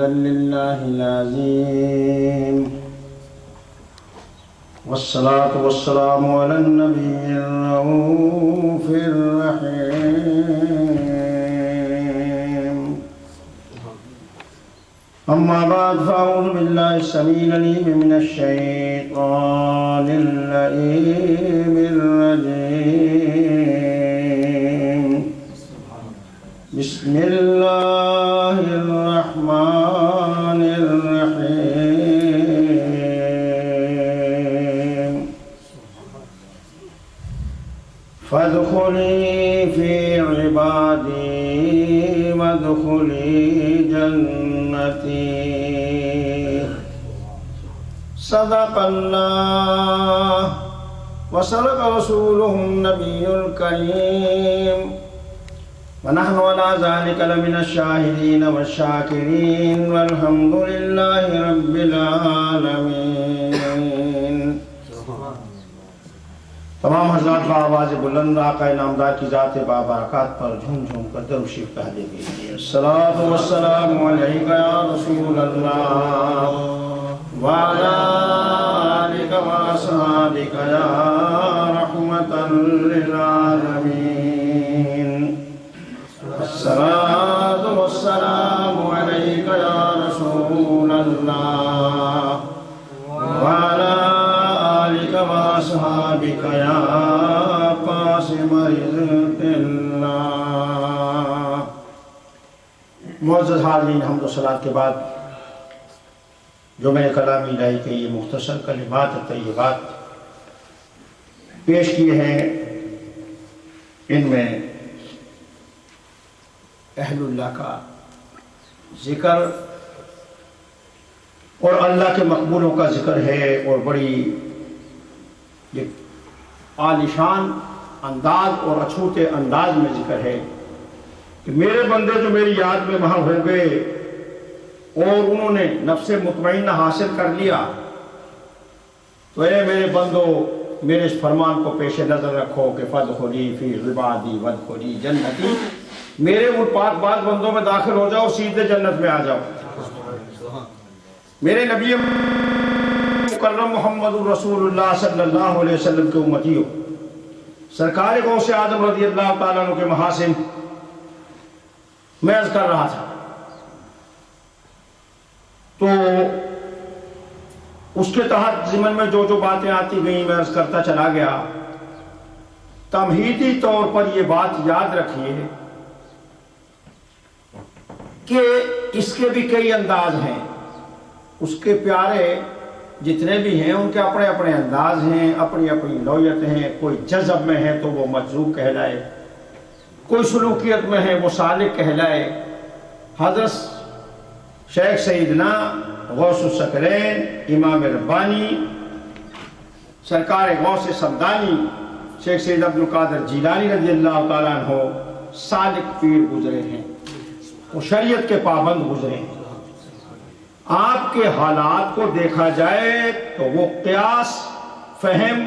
حمدا لله العظيم والصلاة والسلام على النبي الرؤوف الرحيم أما بعد فأعوذ بالله السميع العليم من الشيطان اللئيم الرجيم بسم الله الرحمن الرحيم فادخلي في عبادي وادخلي جنتي صدق الله وصدق رسوله النبي الكريم ونحن على ذلك لمن الشاهدين والشاكرين والحمد لله رب العالمين. تمام حضرات بآواز بلند آقا نامدار کی ذات بابرکات پر جھوم جھوم کر درود شریف پڑھنے کیجیے. الصلاۃ والسلام علیک یا رسول اللہ وعلی آلک واصحابک یا رحمۃ للعالمین. الصلاۃ والسلام علیک یا رسول اللہ وعلی آلک واصحابک یا قاسم رزق اللہ. معزز حاضرین، حمد و صلوات کے بعد جو میں نے کلام الہی کے یہ مختصر کلمات طیبات پیش کیے ہیں، ان میں اہل اللہ کا ذکر اور اللہ کے مقبولوں کا ذکر ہے، اور بڑی یہ عالیشان انداز اور اچھوتے انداز میں ذکر ہے کہ میرے بندے جو میری یاد میں وہاں ہو گئے اور انہوں نے نفس مطمئنہ حاصل کر لیا، تو اے میرے بندو میرے اس فرمان کو پیش نظر رکھو کہ فادخلی فی عبادی وادخلی جنتی، میرے ان پاک باز بندوں میں داخل ہو جاؤ، سیدھے جنت میں آ جاؤ. میرے نبی مکرم محمد رسول اللہ صلی اللہ علیہ وسلم کے امتی ہو، سرکار غوث آدم رضی اللہ تعالیٰ عنہ کے محاسن میں عرض کر رہا تھا. تو اس کے تحت ضمن میں جو جو باتیں آتی گئیں میں عرض کرتا چلا گیا. تمہیدی طور پر یہ بات یاد رکھیے کہ اس کے بھی کئی انداز ہیں. اس کے پیارے جتنے بھی ہیں ان کے اپنے اپنے انداز ہیں، اپنی اپنی نوعیت ہیں. کوئی جذب میں ہے تو وہ مجذوب کہلائے، کوئی سلوکیت میں ہے وہ سالک کہلائے. حضرت شیخ سیدنا غوث الثقلین امام ربانی سرکار غوث سمدانی شیخ سید عبد القادر جیلانی رضی اللہ تعالیٰ عنہ سالک پیر گزرے ہیں، وہ شریعت کے پابند گزرے ہیں. آپ کے حالات کو دیکھا جائے تو وہ قیاس، فہم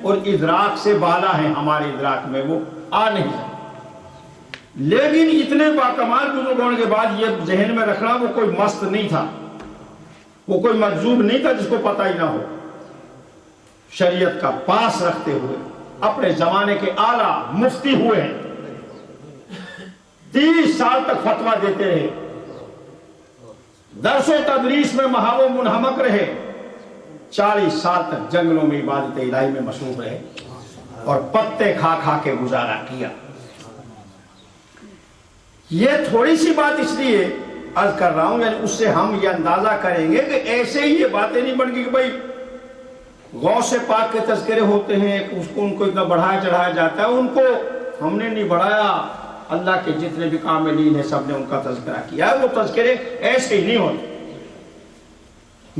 اور ادراک سے بالا ہیں. ہمارے ادراک میں وہ آ نہیں ہے، لیکن اتنے باکمال بزرگ ہونے کے بعد یہ ذہن میں رکھنا وہ کوئی مست نہیں تھا، وہ کوئی مجذوب نہیں تھا جس کو پتہ ہی نہ ہو. شریعت کا پاس رکھتے ہوئے اپنے زمانے کے اعلیٰ مفتی ہوئے ہیں، 30 سال تک فتویٰ دیتے رہے، درس و تدریس میں محو منہمک رہے، 40 سال تک جنگلوں میں عبادت الہی میں مصروف رہے اور پتے کھا کھا کے گزارا کیا. یہ تھوڑی سی بات اس لیے عرض کر رہا ہوں، یعنی اس سے ہم یہ اندازہ کریں گے کہ ایسے ہی یہ باتیں نہیں بن گئی کہ بھائی غوث پاک کے تذکرے ہوتے ہیں اس کو ان کو اتنا بڑھایا چڑھایا جاتا ہے. ان کو ہم نے نہیں بڑھایا، اللہ کے جتنے بھی کاملین ہیں سب نے ان کا تذکرہ کیا ہے. وہ تذکرے ایسے ہی نہیں ہوتے.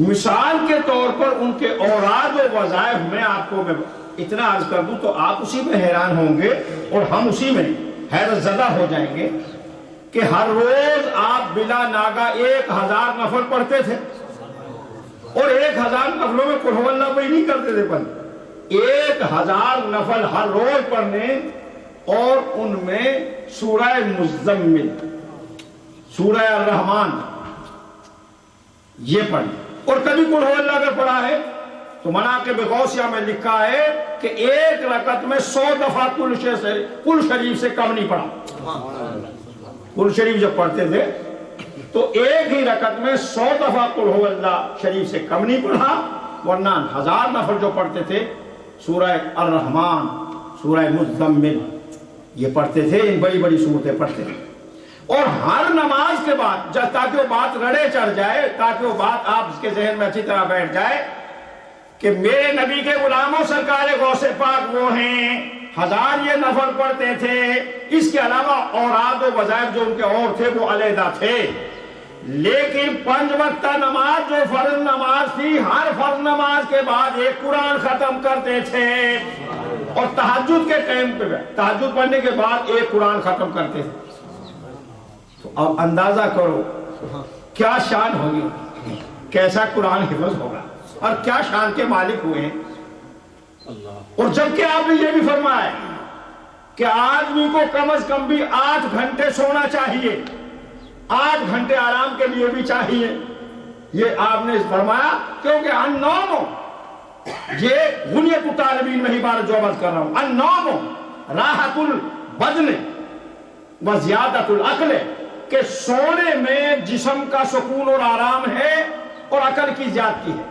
مثال کے طور پر ان کے اوراد و وظائف میں آپ کو میں اتنا عرض کر دوں تو آپ اسی میں حیران ہوں گے اور ہم اسی میں حیرت زدہ ہو جائیں گے کہ ہر روز آپ بلا ناگا 1000 نفل پڑھتے تھے، اور 1000 نفلوں میں قل هو اللہ پہ نہیں کرتے تھے، پر 1000 نفل ہر روز پڑھنے، اور ان میں سورہ مزمل، سورہ الرحمن، یہ پڑھیں. اور کبھی قل ہو اللہ اگر پڑھا ہے تو مناقب غوثیہ میں لکھا ہے کہ ایک رکعت میں 100 دفعہ کل شریف سے کم نہیں پڑھا. کل شریف جب پڑھتے تھے تو ایک ہی رکعت میں 100 دفعہ قل ہو اللہ شریف سے کم نہیں پڑھا، ورنہ 1000 نفر جو پڑھتے تھے سورہ الرحمن، سورہ مزمل یہ پڑھتے تھے، ان بڑی بڑی صورتیں پڑھتے تھے. اور ہر نماز کے بعد تاکہ وہ بات رڑے چڑھ جائے، تاکہ وہ بات آپ اس کے ذہن میں اچھی طرح بیٹھ جائے کہ میرے نبی کے غلاموں سرکار غوث پاک وہ ہیں، 1000 یہ نفل پڑھتے تھے، اس کے علاوہ اوراد و وظائف جو ان کے اور تھے وہ علیحدہ تھے. لیکن 5 وقتہ نماز جو فرض نماز تھی، ہر فرض نماز کے بعد ایک قرآن ختم کرتے تھے. اور تہجد کے ٹائم پہ تہجد پڑھنے کے بعد ایک قرآن ختم کرتے تھے. تو اب اندازہ کرو کیا شان ہوگی، کیسا قرآن حفظ ہوگا اور کیا شان کے مالک ہوئے ہیں. اور جبکہ آپ نے یہ بھی فرمایا کہ آدمی کو کم از کم بھی 8 گھنٹے سونا چاہیے، 8 گھنٹے آرام کے لیے بھی چاہیے. یہ آپ نے فرمایا کیونکہ النوم، یہ غنیت الطالبین میں ہی بار جو عبادت کر رہا ہوں، النوم راحت البدن و زیادت العقل، کہ سونے میں جسم کا سکون اور آرام ہے اور عقل کی زیادتی ہے.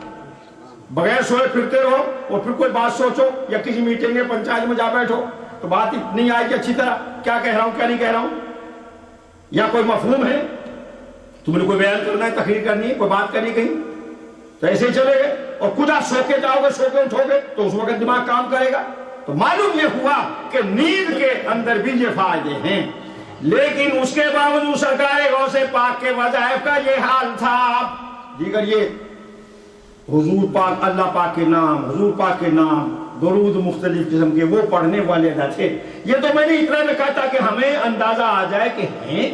بغیر سوئے پھرتے رہو اور پھر کوئی بات سوچو یا کسی میٹنگ میں پنچایت میں جا بیٹھو تو بات نہیں آئے گی اچھی طرح، کیا کہہ رہا ہوں کیا نہیں کہہ رہا ہوں، یا کوئی مفہوم ہے تم نے کوئی بیان کرنا ہے، تقریر کرنی ہے، کوئی بات کرنی کہیں، تو ایسے ہی چلے گئے. اور خدا سو کے جاؤ گے، سو کے اٹھو گے تو اس وقت دماغ کام کرے گا. تو معلوم یہ ہوا کہ نیند کے اندر بھی یہ فائدے ہیں. لیکن اس کے باوجود سرکار غوث پاک کے وظائف کا یہ حال تھا. دیگر یہ حضور پاک، اللہ پاک کے نام، حضور پاک کے نام، درود مختلف قسم کے وہ پڑھنے والے نہ تھے. یہ تو میں نے اتنا میں کہا تھا کہ ہمیں اندازہ آ جائے کہ ہیں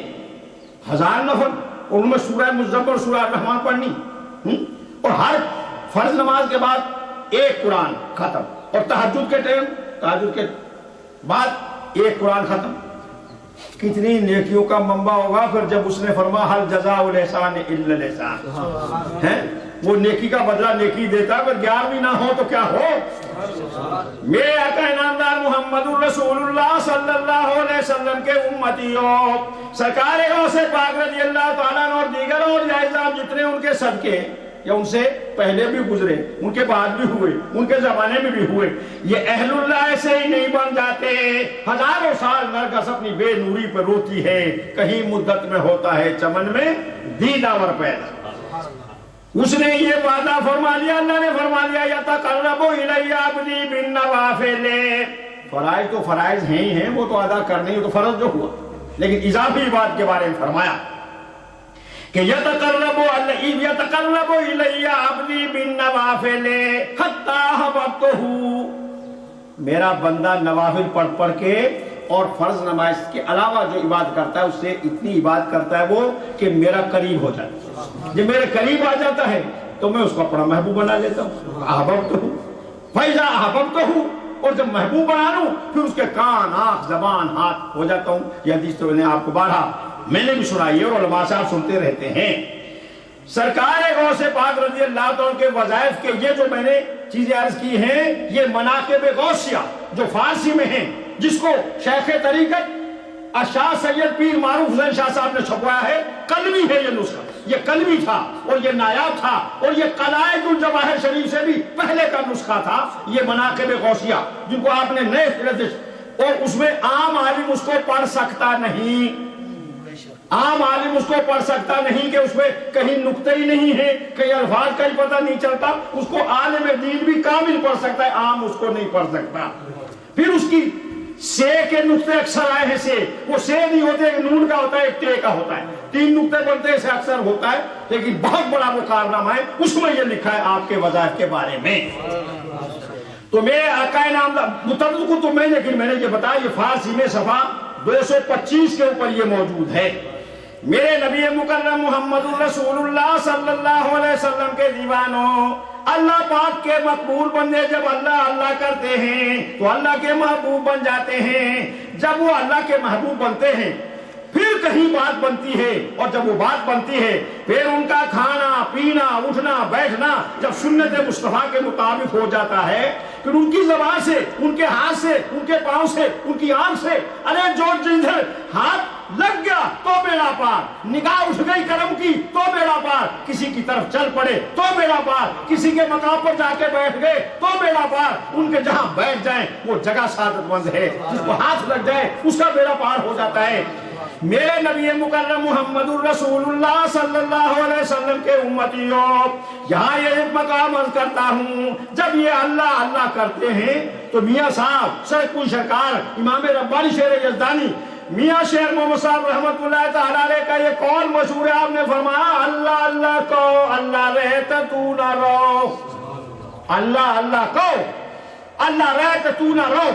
1000 نفر اور ان میں سورہ مزمل، سورہ الرحمن پڑھنی، اور ہر فرض نماز کے بعد ایک قرآن ختم، اور تہجد کے ٹائم، تہجد کے بعد ایک قرآن ختم. کتنی نیکیوں کا منبع ہوگا پھر جب اس نے فرمایا حل جزاء الاحسان الا الاحسان، ہے وہ نیکی کا بدلہ نیکی دیتا. اگر 11ویں نہ ہو تو کیا ہو. میرے آقا انعامدار محمد الرسول اللہ صلی اللہ علیہ وسلم کے امتیوں، سرکار غوث پاک رضی اللہ تعالیٰ عنہ اور دیگر اور جائزاب جتنے ان کے صدقے یا ان سے پہلے بھی گزرے، ان کے بعد بھی ہوئے، ان کے زمانے میں بھی ہوئے، یہ اہل اللہ ایسے ہی نہیں بن جاتے. ہزاروں سال نرگس اپنی بے نوری پر روتی ہے، کہیں مدت میں ہوتا ہے چمن میں دیدہ ور پیدا. اس نے یہ وعدہ فرما لیا، اللہ نے فرما لیا یتقرب الی عبدی بالنوافل. فرائض تو فرائض ہیں ہی ہیں، وہ تو ادا کرنے ہی تو فرض جو ہوا، لیکن اضافی بات کے بارے میں فرمایا کہ یتقرب الی عبدی بالنوافل حتی احببتہ. میرا بندہ نوافل پڑھ پڑھ کے اور فرض نماز کے علاوہ جو عبادت کرتا ہے اس سے اتنی عبادت کرتا ہے وہ کہ میرا قریب ہو جاتا ہے. جب میرے قریب آ جاتا ہے تو میں اس کو اپنا محبوب بنا لیتا ہوں. احببتہ فاذا احببتہ، اور جب محبوب بنا لوں پھر اس کے کان، آنکھ، زبان، ہاتھ ہو جاتا ہوں. یہ حدیث تو میں نے آپ کو بارہا میں نے بھی سنائی ہے اور علماء صاحب سنتے رہتے ہیں. سرکار غوث پاک رضی اللہ تعالیٰ کے وظائف کے یہ جو میں نے چیزیں عرض کی ہیں، یہ مناقب غوثیہ جو فارسی میں ہیں، جس کو شیخ طریقت شاہ سید پیر معروف حسین شاہ صاحب نے چھپوایا ہے. قلمی ہے یہ نسخہ، یہ قلمی تھا اور یہ نایاب تھا، اور یہ قلائد الجواہر شریف سے بھی پہلے کا نسخہ تھا. یہ مناقب غوثیہ جن کو آپ نے نئے سرے سے، اور اس میں عام عالم اس کو پڑھ سکتا نہیں، عام عالم اس کو پڑھ سکتا نہیں کہ اس میں کہیں نقطہ ہی نہیں ہے، کہیں الفاظ کا ہی پتہ نہیں چلتا. اس کو عالم دین بھی کامل پڑھ سکتا ہے، عام اس کو نہیں پڑھ سکتا. پھر اس کی سے کے نقطے اکثر آئے ہیں، سے وہ سے نہیں ہوتے، ایک نون کا ہوتا ہے، ایک تے کا ہوتا ہے، 3 نقطے بنتے ہیں، سے اکثر ہوتا ہے. لیکن بہت بڑا وہ کارنامہ ہے، اس میں یہ لکھا ہے آپ کے وظائف کے بارے میں. تو میرے آقا نامدار متعدد کو تو میں نے یہ بتایا، یہ فارسی میں صفحہ 225 کے اوپر یہ موجود ہے. میرے نبی مکرم محمد الرسول اللہ صلی اللہ علیہ وسلم کے دیوانوں، اللہ پاک کے مقبول بندے جب اللہ اللہ کرتے ہیں تو اللہ کے محبوب بن جاتے ہیں. جب وہ اللہ کے محبوب بنتے ہیں پھر کہیں بات بنتی ہے، اور جب وہ بات بنتی ہے پھر ان کا کھانا پینا اٹھنا بیٹھنا جب سنت مصطفیٰ کے مطابق ہو جاتا ہے، پھر ان کی زبان سے، ان کے ہاتھ سے، ان کے پاؤں سے، ان کی آنکھ سے، ارے جو جدھر ہاتھ لگ گیا تو بیڑا پار، نگاہ اٹھ گئی کرم کی تو بیڑا پار، کسی کی طرف چل پڑے تو بیڑا پار، کسی کے مقام پر جا کے بیٹھ گئے تو بیڑا پار، ان کے جہاں بیٹھ جائیں وہ جگہ سعادت مند ہے، جس کو ہاتھ لگ جائے اس کا بیڑا پار ہو جاتا ہے۔ میرے نبی مکرم محمد الرسول اللہ صلی اللہ علیہ وسلم کے امتیوں، یہاں یہ ایک مقام عرض کرتا ہوں، جب یہ اللہ اللہ کرتے ہیں تو میاں صاحب سرکوئی سرکار امام ربانی شیر یزدانی میاں شیر محمد صاحب رحمت اللہ تعالی علیہ کا یہ قول مشہور ہے، آپ نے فرمایا اللہ اللہ کہو اللہ رہتا تو نہ رو، اللہ اللہ کہو اللہ رہتا تو نہ رو،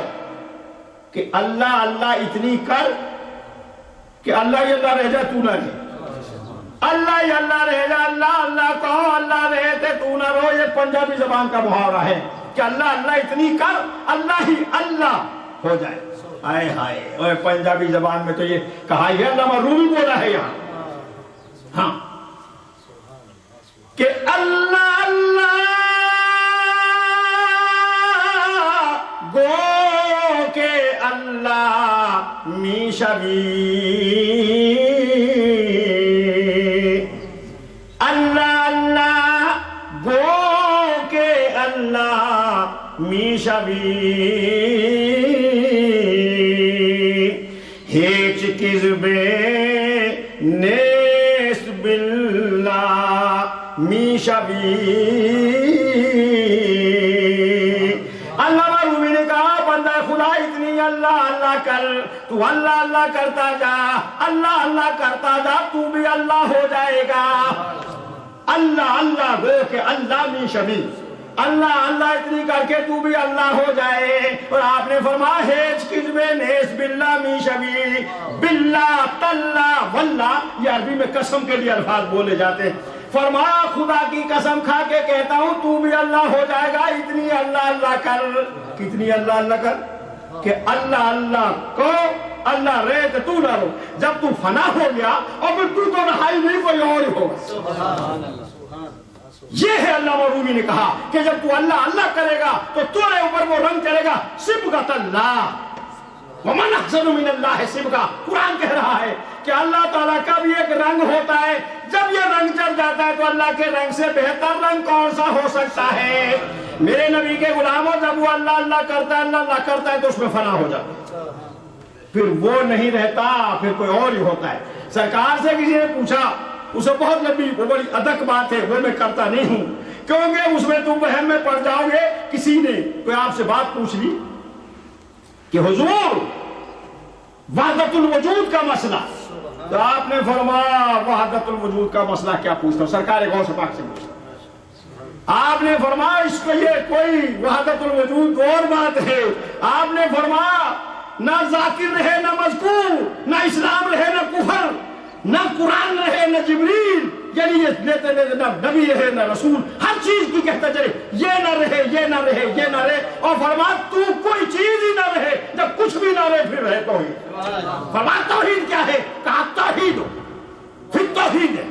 کہ اللہ اللہ اتنی کر کہ اللہ ہی اللہ رہ جائے تو نہ رہے، اللہ ہی اللہ رہ جائے، اللہ اللہ کہو اللہ رہتے تو نہ رو، یہ پنجابی زبان کا محاورہ ہے کہ اللہ اللہ اتنی کر اللہ ہی اللہ ہو جائے۔ آئے ہائے، اور پنجابی زبان میں تو یہ کہا ہی ہے، علامہ رومی بولا ہے یہاں، ہاں کہ اللہ اللہ گو کہ اللہ می شبی، اللہ اللہ گو کہ اللہ می شبی، ہیچ کذبے نیس باللہ می شبی۔ علامہ رومی نے کہا بندہ خدا اتنی اللہ اللہ کر، تو اللہ اللہ کرتا جا، اللہ اللہ کرتا جا، تو بھی اللہ ہو جائے گا۔ اللہ اللہ گو کہ اللہ می شبی، اللہ اللہ اتنی کر کے تو بھی اللہ ہو جائے۔ اور آپ نے فرمایا ہیچ کذبے نیس باللہ می شبی، باللہ تاللہ واللہ یہ عربی میں قسم کے لیے الفاظ بولے جاتے ہیں، فرمایا خدا کی قسم کھا کے کہتا ہوں تو بھی اللہ ہو جائے گا، اتنی اللہ اللہ کر، کتنی اللہ اللہ کر کہ اللہ اللہ کو اللہ رہے تو نہ رو، جب تو فنا ہو گیا اور پھر تو رہائی نہیں کوئی اور ہی ہوگا۔ سبحان اللہ، یہ ہے علامہ رومی نے کہا کہ جب تو اللہ اللہ کرے گا تو تمہارے اوپر وہ رنگ چڑھے گا صبغۃ اللہ، ومن احسن من اللہ صبغہ۔ قرآن کہہ رہا ہے کہ اللہ تعالیٰ کا بھی ایک رنگ ہوتا ہے، جب یہ رنگ چڑھ جاتا ہے تو اللہ کے رنگ سے بہتر رنگ کون سا ہو سکتا ہے؟ میرے نبی کے غلاموں، جب وہ اللہ اللہ کرتا ہے، اللہ اللہ کرتا ہے تو اس میں فنا ہو جاتا ہے، پھر وہ نہیں رہتا، پھر کوئی اور ہی ہوتا ہے۔ سرکار سے کسی نے پوچھا، اسے بہت لمبی وہ بڑی ادک بات ہے، وہ میں کرتا نہیں ہوں کیونکہ اس میں تم وہم میں پڑ جاؤ گے۔ کسی نے کوئی آپ سے بات پوچھ لی کہ حضور وحدت الوجود کا مسئلہ، تو آپ نے فرمایا وحدت الوجود کا مسئلہ کیا پوچھتا ہوں، سرکار غوث پاک سے پوچھتا۔ آپ نے فرمایا اس کو یہ کوئی وحدت الوجود اور بات ہے۔ آپ نے فرمایا نہ ذاکر رہے نہ مذکور، نہ اسلام رہے نہ کفر، نہ قرآن رہے نہ جبریل، یعنی یہ لیتے لیتے نہ نبی رہے نہ رسول، ہر چیز کی کہتا چلے یہ نہ رہے یہ نہ رہے یہ نہ رہے، اور فرمایا تو کوئی چیز ہی نہ رہے، جب کچھ بھی نہ رہے پھر رہے توحید۔ فرمایا توحید کیا ہے؟ کہا توحید ہو، پھر توحید ہے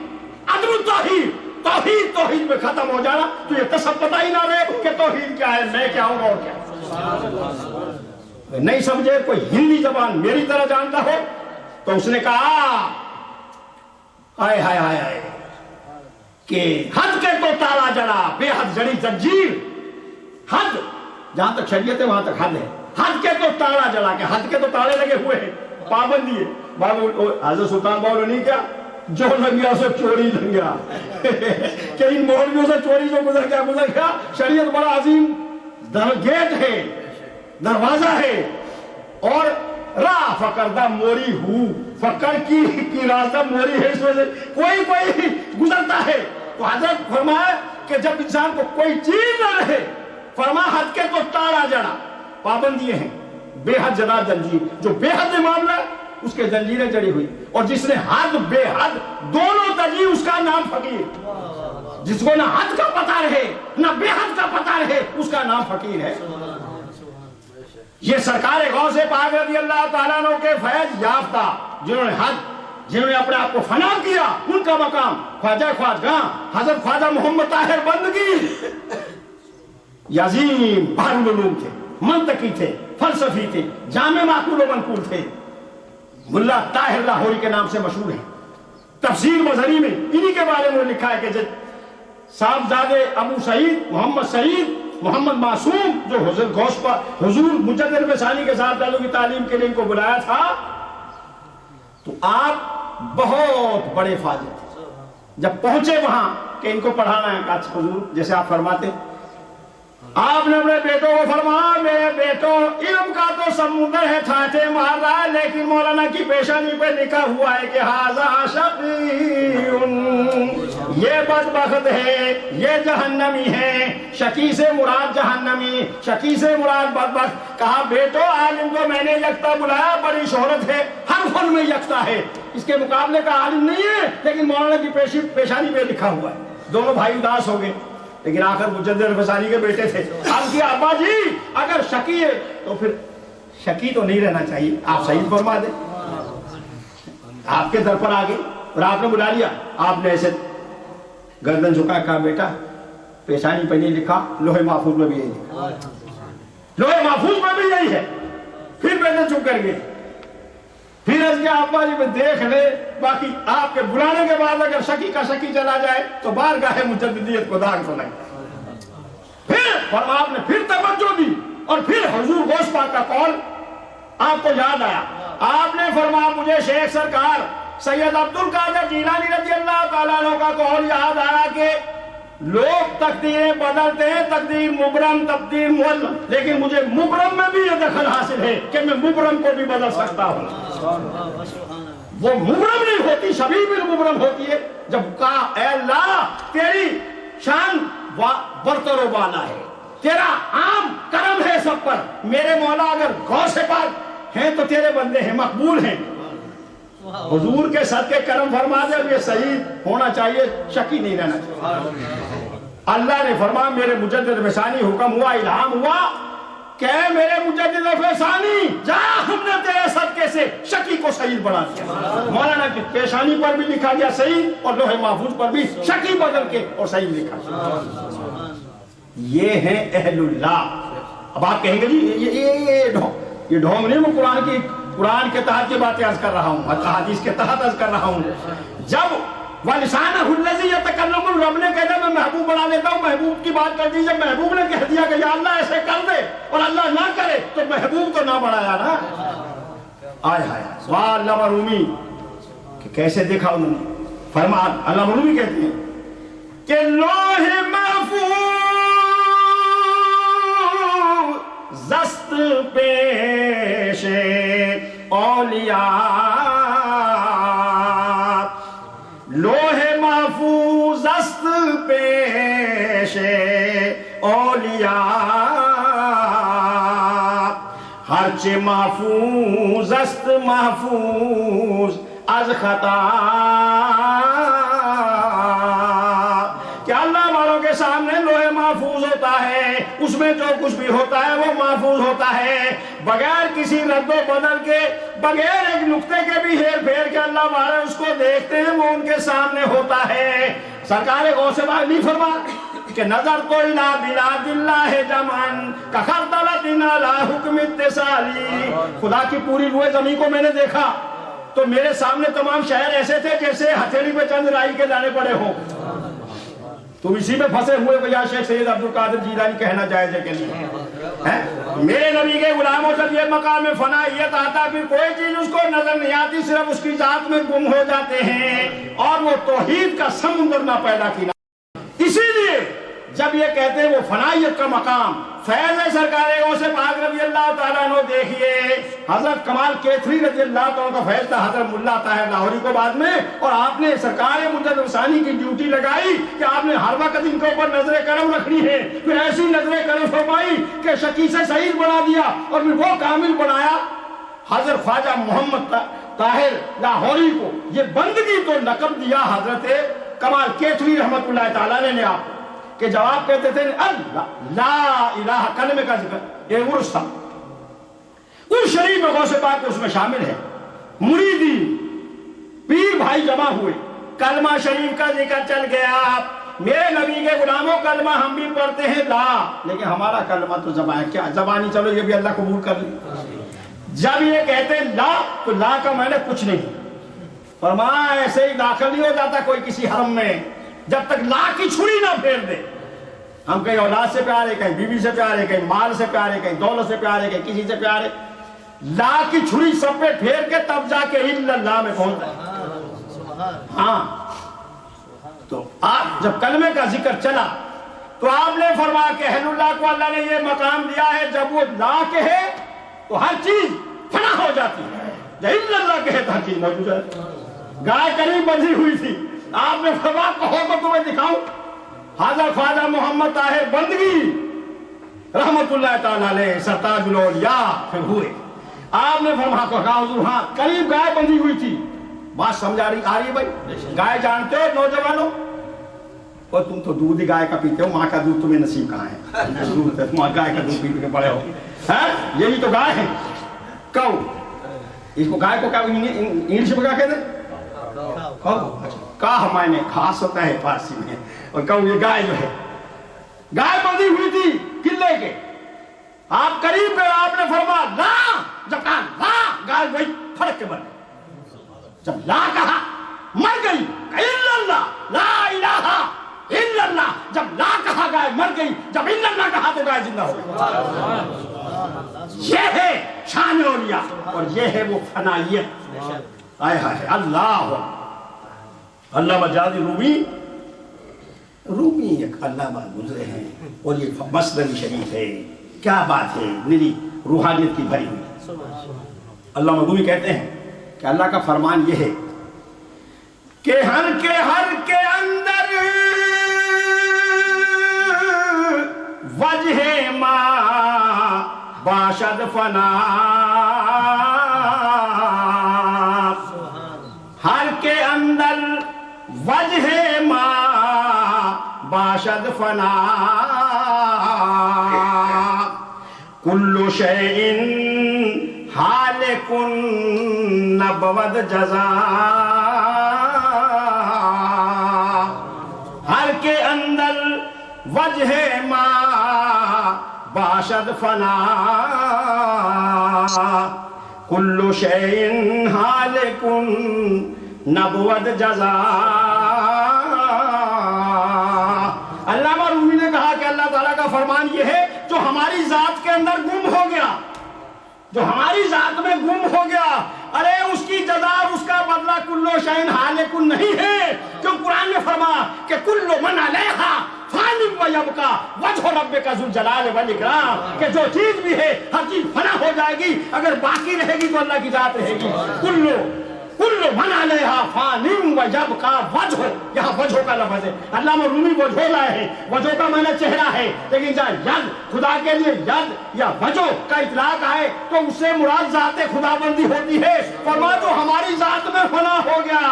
عدم توحید، توحید توحید میں ختم ہو جانا، تو یہ تصب پتہ ہی نہ رہے کہ توحید کیا ہے، میں کیا ہوں اور کیا۔ نہیں سمجھے کوئی ہندی زبان میری طرح جانتا ہو تو اس نے کہا آئے ہائے ہائے ہائے کہ حد کے تو تالا جڑا بے حد جڑی زنجیر، حد جہاں تک شریعت ہے وہاں تک حد ہے، حد کے تو تالا جڑا، کہ حد کے تو تالے لگے ہوئے ہیں، پابندی ہے۔ حضرت سلطان باؤ نے نہیں کیا جو لنگیا سو چوری لنگیا کہ ان مولویوں سے چوری جو گزر گیا۔ شریعت بڑا عظیم گیٹ ہے، دروازہ ہے، اور راہ فقردہ موری ہوں، فقر کی راستہ موری ہے، اس میں سے کوئی گزرتا ہے۔ تو حضرت فرمایا کہ جب انسان کو کوئی چیز نہ رہے، فرمایا حد کے تو تاڑا جڑا، پابندیاں ہیں، بے حد جڑا زنجیر، جو بے حد معاملہ اس کے زنجیریں جڑی ہوئی، اور جس نے حد بے حد دونوں تجی اس کا نام فقیر، جس کو نہ حد کا پتہ رہے نہ بے حد کا پتہ رہے اس کا نام فقیر ہے۔ یہ سرکار غوث پاک رضی اللہ تعالیٰ عنہ کے فیض یافتہ، جنہوں نے حد جنہوں نے اپنے آپ کو فنا کیا، ان کا مقام خواجہ خواجگاں حضرت خواجہ محمد طاہر بندگی یہ عظیم بحر العلوم تھے، منطقی تھے، فلسفی تھے، جامع معقول و منقول تھے، ملا طاہر لاہوری کے نام سے مشہور ہیں۔ تفسیر مظہری میں انہی کے بارے میں لکھا ہے کہ صاحبزادے ابو سعید محمد معصوم جو حضور مجدد ثانی کے ساتھ تعلق کی تعلیم کے لیے ان کو بلایا تھا، تو آپ بہت بڑے فاضل تھے۔ جب پہنچے وہاں کہ ان کو پڑھانا ہے، کہا حضور جیسے آپ فرماتے، آپ نے اپنے بیٹوں کو فرمایا میرے بیٹوں علم کا تو سمندر ہے ٹھاٹھے مار رہا ہے، لیکن مولانا کی پیشانی پہ لکھا ہوا ہے کہ ھذا شقی، یہ بدبخت ہے، یہ جہنمی ہے۔ شقی سے مراد جہنمی، شقی سے مراد بدبخت۔ کہا بیٹو عالم کو میں نے یکتا بلایا، بڑی شہرت ہے، ہر فن میں یکتا ہے، اس کے مقابلے کا عالم نہیں ہے، لیکن مولانا کی پیشانی پہ لکھا ہوا ہے۔ دونوں بھائی اداس ہو گئے، لیکن آخر مجدد الفسانی کے بیٹے تھے۔ آپ کیا ابا جی اگر شقی ہے تو پھر شقی تو نہیں رہنا چاہیے، آپ صحیح فرما دیں۔ آپ کے در پر آگے اور آپ نے بلا لیا، آپ نے ایسے گردن جھکا، کہا بیٹا پیشانی پہ نہیں لکھا، لوہے محفوظ میں بھی یہی لکھا، لوہے محفوظ میں بھی یہی ہے۔ پھر بیٹے چپ کر گئے، پھر اس کے ابا جی میں دیکھ لے، باقی آپ کے بلانے کے بعد اگر شکی کا شکی چلا جائے تو بارگاہ مجددیت کو داغ سنائے۔ پھر آپ نے پھر توجہ دی، اور پھر حضور غوث پاک کا قول آپ کو یاد آیا۔ آپ نے فرمایا مجھے شیخ سرکار سید عبدالقادر جیلانی رضی اللہ تعالیٰ عنہ کا قول یاد آیا کہ لوگ تقدیریں بدلتے ہیں، تقدیر مبرم تقدیر معلم، لیکن مجھے مبرم میں بھی یہ دخل حاصل ہے کہ میں مبرم کو بھی بدل سکتا ہوں۔ وہ مبرم نہیں ہوتی، شبیہ بالمبرم ہوتی ہے۔ جب کہا اے اللہ تیری شان برتر و بالا ہے، تیرا عام کرم ہے سب پر، میرے مولا اگر غوث پاک ہیں تو تیرے بندے ہیں، مقبول ہیں، حضور کے صدقے کرم فرما دے، اور یہ صحیح ہونا چاہیے، شکی نہیں رہنا چاہیے۔ اللہ نے فرمایا میرے مجدد فسانی حکم ہوا، الہام ہوا کہ میرے مجدد فسانی جا، ہم نے تیرے صدقے سے شکی کو صحیح بنا دیا۔ مولانا کی پیشانی پر بھی لکھا گیا صحیح، اور لوح محفوظ پر بھی شکی بدل کے اور صحیح لکھا۔ یہ ہیں اہل اللہ۔ اب آپ کہیں گے جی یہ ڈھونگ نہیں، میں قرآن کے تحت کی باتیں عرض کر رہا ہوں، حدیث کے تحت عرض کر رہا ہوں۔ جب وَلِسَانَهُ الَّذِي يَتَكَلَّمُ، رب نے کہا میں محبوب بنا لیتا ہوں، محبوب کی بات کر دی، جب محبوب نے کہہ دیا کہ یا اللہ ایسے کر دے اور اللہ نہ کرے تو محبوب تو نہ بڑھایا نا۔ آئے ہائے سوال علامہ رومی کہ کیسے دیکھا انہوں نے، فرمان علامہ رومی کہتے ہیں کہ لوح محفوظ زست پیش اولیاء، لوح محفوظ است پیش اولیاء، ہرچہ محفوظ است محفوظ از خطا، کہ اللہ والوں کے سامنے لوح محفوظ ہوتا ہے، اس میں جو کچھ بھی ہوتا ہے وہ محفوظ ہوتا ہے، بغیر کسی رد و بدل کے، بغیر ایک نقطے کے بھی ہیر پھیر کے اللہ والے اس کو دیکھتے ہیں، وہ ان کے سامنے ہوتا ہے۔ سرکار غوث پاک نہیں فرما کہ نظر تو الہ بلاد اللہ جمعن کخردلت علی حکم اتصالی، خدا کی پوری روئے زمین کو میں نے دیکھا تو میرے سامنے تمام شہر ایسے تھے جیسے ہتھیلی پہ چند رائی کے دانے پڑے ہوں۔ تم اسی میں پھنسے ہوئے کہ یا شیخ سید عبدالقادر جیلانی کہنا جائز ہے کہ نہیں؟ میرے نبی کے غلاموں سے یہ مقام فنائیت آتا، پھر کوئی چیز اس کو نظر نہیں آتی، صرف اس کی ذات میں گم ہو جاتے ہیں، اور وہ توحید کا سمندر نہ پیدا کیا۔ اسی لیے جب یہ کہتے ہیں وہ فنائیت کا مقام فیض سرکار غوث پاک رضی اللہ تعالیٰ عنہ، دیکھیے حضرت کمال کیتھری رضی اللہ تعالیٰ کا فیض تھا حضرت ملا طاہر لاہوری کو بعد میں، اور آپ نے سرکار مجدد ثانی کی ڈیوٹی لگائی کہ آپ نے ہر وقت ان کے اوپر نظر کرم رکھنی ہے، پھر ایسی نظر کرم فرمائی کہ شکی سے شہید بنا دیا، اور پھر وہ کامل بنایا۔ حضرت خواجہ محمد طاہر لاہوری کو یہ بندگی تو لقب دیا حضرت کمال کیتھری رحمت اللہ تعالیٰ نے آپ کو، کہ جواب کہتے تھے اللہ لا الہ کلمے کا ذکر، یہ عرس تھا، اس شریف میں غوث پاک اس میں شامل ہے، مریدی پیر بھائی جمع ہوئے، کلمہ شریف کا ذکر چل گیا، میرے نبی کے غلاموں کلمہ ہم بھی پڑھتے ہیں لا، لیکن ہمارا کلمہ تو زبان کیا زبانی، چلو یہ بھی اللہ قبول کر لی۔ جب یہ کہتے ہیں لا تو لا کا معنی کچھ نہیں، فرمایا ایسے ہی داخل نہیں ہو جاتا کوئی کسی حرم میں جب تک لا کی چھری نہ پھیر دے۔ ہم کہیں اولاد سے پیارے، کہیں بیوی سے پیارے، کہیں مال سے پیارے، کہیں دولت سے پیارے، کہیں کسی سے پیارے، لا کی چھری سب پہ پھیر کے تب جا کے الا اللہ میں پہنچتا ہے۔ ہاں تو آپ جب کلمے کا ذکر چلا تو آپ نے فرمایا کہ اہل اللہ کو اللہ نے یہ مقام دیا ہے جب وہ لا کہے تو ہر چیز فنا ہو جاتی ہے، جب الا اللہ کہے تو ہر چیز موجود ہے۔ گائے قریب بندھی ہوئی تھی، آپ نے فرمایا کہو تو تمہیں دکھاؤں، حضرت خواجہ محمد طاہر بندگی رحمت اللہ تعالیٰ علیہ سرتاج الاولیاء پھر ہوئے، آپ نے فرمایا کہا حضور ہاں قریب گائے بندھی ہوئی تھی، بات سمجھ آ رہی بھائی؟ گائے جانتے ہو نوجوانوں، اور تم تو دودھ ہی گائے کا پیتے ہو، ماں کا دودھ تمہیں نصیب کہاں ہے؟ تم گائے کا دودھ پیتے کے بڑے ہو، یہی تو گائے ہے۔ کاؤ، اس کو گائے کو کیا انگلش میں کیا کہتے ہیں؟ کاہ معنی خاص ہوتا ہے فارسی میں، اور کہو یہ گائے جو ہے، گائے بندھی ہوئی تھی قلعے کے، آپ قریب گئے، آپ نے فرمایا لا، جب کہا لا گائے گئی پھڑک کے مر گئی، جب لا کہا مر گئی، الا اللہ لا الہ الا اللہ، جب لا کہا گائے مر گئی، جب الا اللہ کہا تو گائے زندہ ہو گئی۔ یہ ہے شان اولیاء اور یہ ہے وہ فنائیت۔ آئے ہائے اللہ، علامہ جاذی رومی ایک علامہ گزرے ہیں اور یہ مسند شریف ہے، کیا بات ہے، میری روحانیت کی بھری ہوئی۔ علامہ رومی کہتے ہیں کہ اللہ کا فرمان یہ ہے کہ ہر کے اندر وجہ ما باشد فنا، ہر کے اندر وجہ ما باشد فنا، کل شیء حالک نبود جزا، ہر کے اندر وجہ ما باشد فنا، کل شیء حالک نبود جزا۔ علامہ رومی نے کہا کہ اللہ تعالیٰ کا فرمان یہ ہے جو ہماری ذات کے اندر گم ہو گیا، جو ہماری ذات میں گم ہو گیا، ارے اس کی جزا اس کا بدلہ کلو شیء حالک نہیں ہے، کیوں قرآن نے فرمایا کہ کل من علیہا فان ویبقی وجہ ربک ذو الجلال والاکرام، کہ جو چیز بھی ہے ہر چیز فنا ہو جائے گی، اگر باقی رہے گی تو اللہ کی ذات رہے گی۔ کل من علیہا فان ویبقی وجہ، یہاں وجہ کا لفظ ہے، علامہ رومی وجہ لائے ہیں، وجہ کا معنی چہرہ ہے، لیکن جہاں ید خدا کے لیے ید یا وجہ کا اطلاق آئے تو اس سے مراد ذات خدا بندی ہوتی ہے۔ فرمایا جو ہماری ذات میں فنا ہو گیا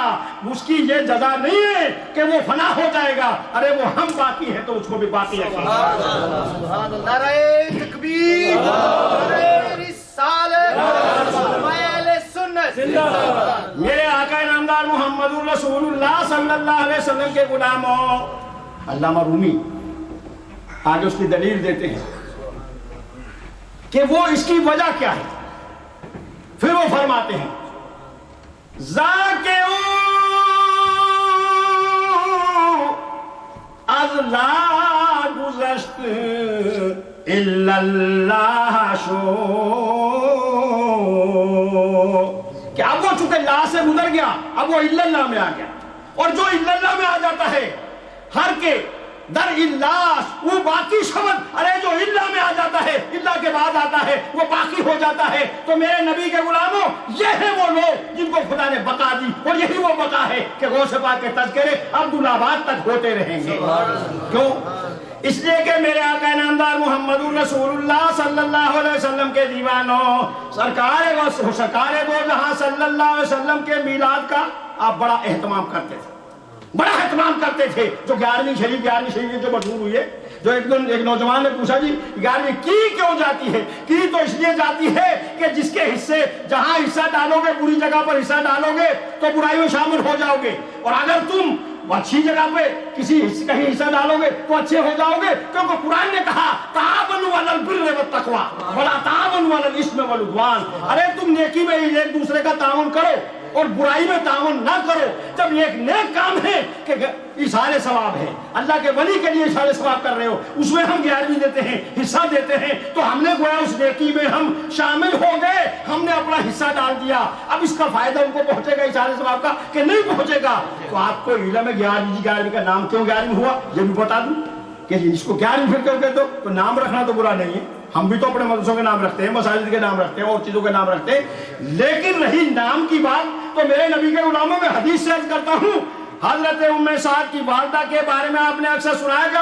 اس کی یہ جزا نہیں ہے کہ وہ فنا ہو جائے گا، ارے وہ ہم باقی ہیں تو اس کو بھی باقی رکھیں۔ سبحان اللہ، نعرہ تکبیر، نعرہ رسالت، اہل سنت۔ میرے آقا نامدار محمد رسول اللہ صلی اللہ علیہ وسلم کے غلاموں، علامہ رومی آگے اس کی دلیل دیتے ہیں کہ وہ اس کی وجہ کیا ہے، پھر وہ فرماتے ہیں ذاکروا از لا گذشت الا اللہ شو، کہ اب وہ چونکہ لا سے گزر گیا اب وہ الا اللہ میں آ گیا، اور جو الا اللہ میں آ جاتا ہے ہر کے در اللہ وہ باقی شبد، ارے جو اللہ میں آ جاتا ہے اللہ کے بعد آتا ہے وہ باقی ہو جاتا ہے۔ تو میرے نبی کے غلاموں یہ ہیں وہ لوگ جن کو خدا نے بقا دی، اور یہی وہ بقا ہے کہ غوث پاک کے تذکرے عبدالآباد تک ہوتے رہیں گے۔ کیوں؟ اس لیے کہ میرے آقا نامدار محمد رسول اللہ صلی اللہ علیہ وسلم کے دیوانوں، سرکار دو جہاں صلی اللہ علیہ وسلم کے میلاد کا آپ بڑا اہتمام کرتے تھے، بڑا اہتمام کرتے تھے۔ جو 11ویں شریف جو مشہور ہوئی ہے، جو ایک نوجوان نے پوچھا جی 11ویں کی کیوں جاتی ہے؟ کی تو اس لیے جاتی ہے کہ جس کے حصے جہاں حصہ ڈالو گے، بری جگہ پر حصہ ڈالو گے تو برائی میں شامل ہو جاؤ گے، اور اگر تم اچھی جگہ پہ کہیں حصہ ڈالو گے تو اچھے ہو جاؤ گے، کیونکہ قرآن نے کہا تعاونوا علی البر والتقوی ولا تعاونوا علی الاثم والعدوان، ارے تم نیکی میں ایک دوسرے کا تعاون کرو اور برائی میں تعاون نہ کرو۔ جب یہ ایک نیک کام ہے کہ اظہار ثواب ہے، اللہ کے ولی کے لیے اظہار ثواب کر رہے ہو، اس میں ہم 11ویں دیتے ہیں، حصہ دیتے ہیں، تو ہم نے گویا اس نیکی میں ہم شامل ہو گئے، ہم نے اپنا حصہ ڈال دیا۔ اب اس کا فائدہ ان کو پہنچے گا اظہار ثواب کا کہ نہیں پہنچے گا؟ تو آپ کو علم ہے 11ویں کا نام کیوں 11ویں ہوا یہ بھی بتا دوں کہ اس کو 11ویں پھر کیوں کہتے ہو؟ تو نام رکھنا تو برا نہیں ہے، ہم بھی تو اپنے مدرسوں کے نام رکھتے ہیں، مساجد کے نام رکھتے ہیں اور چیزوں کے نام رکھتے ہیں، لیکن رہی نام کی بات تو میرے نبی کے غلاموں میں حدیث سے عرض کرتا ہوں، حضرت ام سعد کی والدہ کے بارے میں آپ نے اکثر سنا ہے کہ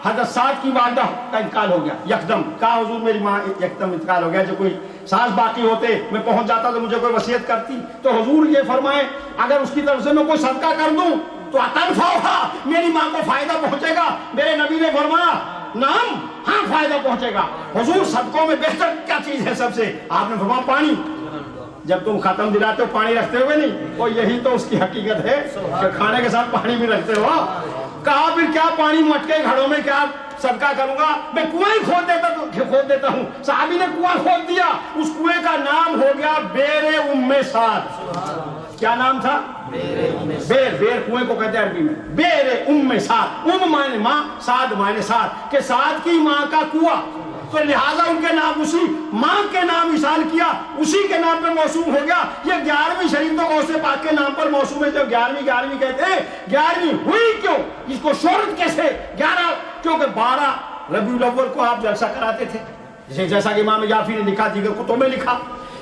حضرت سعد کی والدہ کا انتقال ہو گیا یکدم، کہا حضور میری ماں یکدم انتقال ہو گیا، جو کوئی ساس باقی ہوتے میں پہنچ جاتا تو مجھے کوئی وصیت کرتی، تو حضور یہ فرمائے اگر اس کی طرف سے میں کوئی صدقہ کر دوں تو اتنفعھا، میری ماں کو فائدہ پہنچے گا؟ میرے نبی نے فرمایا نعم، ہاں فائدہ پہنچے گا۔ حضور صدقوں میں بہتر کیا چیز ہے سب سے؟ آپ نے فرمایا پانی۔ جب تم ختم دلاتے ہو پانی رکھتے ہوئے نہیں، وہ یہی تو اس کی حقیقت ہے کہ کھانے کے ساتھ پانی بھی رکھتے ہو۔ کہا پھر کیا پانی مٹکے گھڑوں میں کیا صدقہ کروں گا؟ میں کنویں کھود دیتا ہوں۔ صحابی نے کنواں کھود دیا، اس کنویں کا نام ہو گیا بیر ام سعد۔ کیا نام تھا؟ بیر کنویں کو کہتے ہیں عربی میں، بیر ام سعد، ام معنی ماں، سعد معنی سعد، کہ سعد کی ماں کا کنواں، تو لہٰذا ان کے نام اسی ماں کے نام اشار کیا، اسی کے نام پہ موسوم ہو گیا۔ یہ 11ویں شریف تو غوث پاک کے نام پر موسوم ہے، جو 11ویں کہتے ہیں۔ 11ویں ہوئی کیوں؟ اس کو شہرت کیسے 11؟ کیونکہ 12 ربیع الاول کو آپ جلسہ کراتے تھے، جیسا کہ امام یافی نے لکھا، دیگر کتب میں لکھا،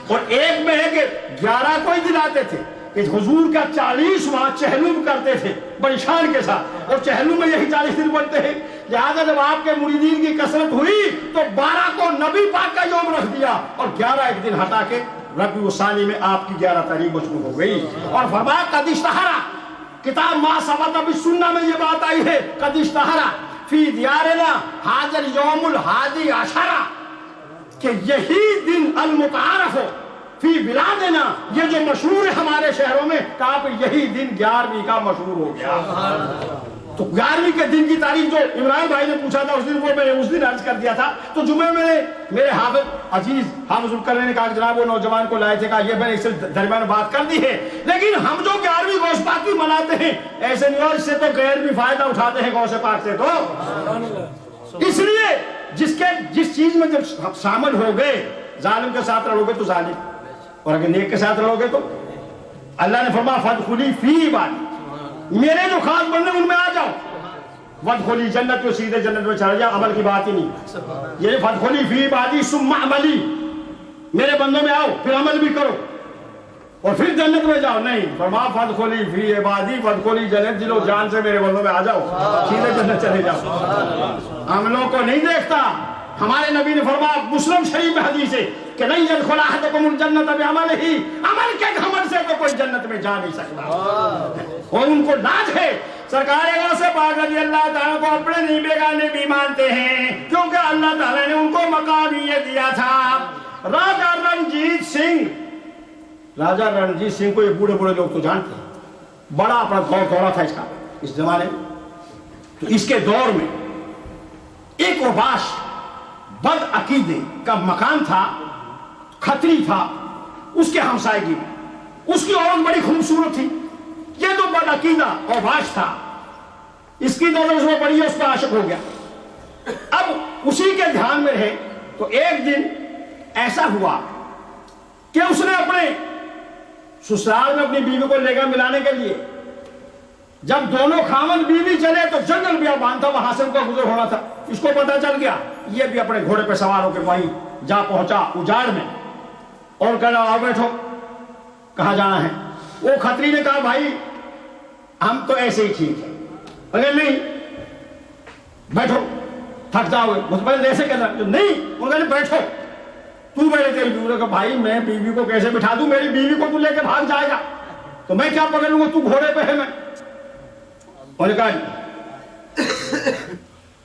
اور ایک میں ہے کہ 11 کو ہی دلاتے تھے کہ حضور کا 40واں چہلم کرتے تھے بڑی شان کے ساتھ، اور چہلم میں یہی 40 دن بنتے ہیں۔ لہذا جب آپ کے مریدین کی کثرت ہوئی تو 12 کو نبی پاک کا یوم رکھ دیا، اور 11 ایک دن ہٹا کے ربیع الثانی میں آپ کی 11 تاریخ مشروع ہو گئی، اور فرمایا قد اشتہرا، کتاب ما ثبت بالسنہ میں یہ بات آئی ہے، قد اشتہرا فی دیارنا ھذا اليوم الحادی عشر، کہ یہی دن المتعارف ہو فی بلادنا، یہ جو مشہور ہے ہمارے شہروں میں، کہا پہ یہی دن 11ویں کا مشہور ہو گیا۔ تو 11ویں کے دن کی تاریخ جو عمران بھائی نے پوچھا تھا اس دن، وہ میں نے اس دن عرض کر دیا تھا۔ تو جمعے میں میرے حافظ عزیز حافظ القرنین نے کہا کہ جناب وہ نوجوان کو لائے تھے، کہا یہ میں نے اس سے درمیان بات کر دی ہے، لیکن ہم جو 11ویں غوث پاک کی مناتے ہیں ایسے نہیں، اور اس سے تو غیر بھی فائدہ اٹھاتے ہیں غوث پاک سے۔ تو اس لیے جس چیز میں جب شامل ہو گئے، ظالم کے ساتھ رہو گے تو ظالم، اور اگر نیک کے ساتھ رہو گے تو اللہ نے فرمایا فادخلی فی عبادی، میرے جو خاص بندے ان میں آ جاؤ، وادخلی جنت، جو سیدھے جنت میں چلا جاؤ، عمل کی بات ہی نہیں، یہ فادخلی فی عبادی ثم عملی، میرے بندوں میں آؤ پھر عمل بھی کرو اور پھر جنت میں جاؤ، نہیں، فرمایا فادخلی فی عبادی وادخلی جنت، دل و جان سے میرے بندوں میں آ جاؤ، سیدھے جنت چلے جاؤ۔ عملوں کو نہیں دیکھتا، ہمارے نبی نے فرمایا مسلم شریف میں حدیث ہے کہ نہیں يدخل احدكم الجنت بعمله، عمل کے گھمنڈ سے تو کوئی جنت میں جا نہیں سکتا، اور ان کو لاج ہے۔ سرکار غوث پاک رضی اللہ تعالیٰ کو اپنے نہیں بیگانے بھی مانتے ہیں، کیونکہ اللہ تعالیٰ نے ان کو مقام یہ دیا تھا۔ راجہ رنجیت سنگھ کو یہ بوڑھے بوڑھے لوگ تو جانتے ہیں، بڑا اپنا دورہ تھا اس کا اس زمانے میں۔ تو اس کے دور میں ایک اوباش بد عقیدے کا مکان تھا، کھتری تھا، اس کے ہمسائیگی میں، اس کی عورت بڑی خوبصورت تھی، یہ تو بد عقیدہ اوباش تھا، اس کی نظر اس میں پڑی، اس پہ عاشق ہو گیا۔ اب اسی کے دھیان میں رہے تو ایک دن ایسا ہوا کہ اس نے اپنے سسرال میں اپنی بیوی کو لے گیا ملانے کے لیے۔ جب دونوں خاوند بیوی چلے تو جنگل بیابان تھا، وہاں سے ان کا گزر ہونا تھا، اس کو پتہ چل گیا، یہ بھی اپنے گھوڑے پہ سوار ہو کے وہیں جا پہنچا اجاڑ میں، اور کہا آؤ بیٹھو، کہاں جانا ہے؟ وہ کھتری نے کہا بھائی ہم تو ایسے ہی ٹھیک ہیں، اگر نہیں بیٹھو تھک جاؤ گے، مطمئن ایسے کہنا نہیں، انہوں نے بیٹھو، تو بیٹھے تیری بیوی نے کہا بھائی میں بیوی کو کیسے بٹھا دوں، میری بیوی کو تو لے کے بھاگ جائے گا تو میں کیا پکڑ لوں گا، تو گھوڑے پہ ہے میں۔ انہوں نے کہا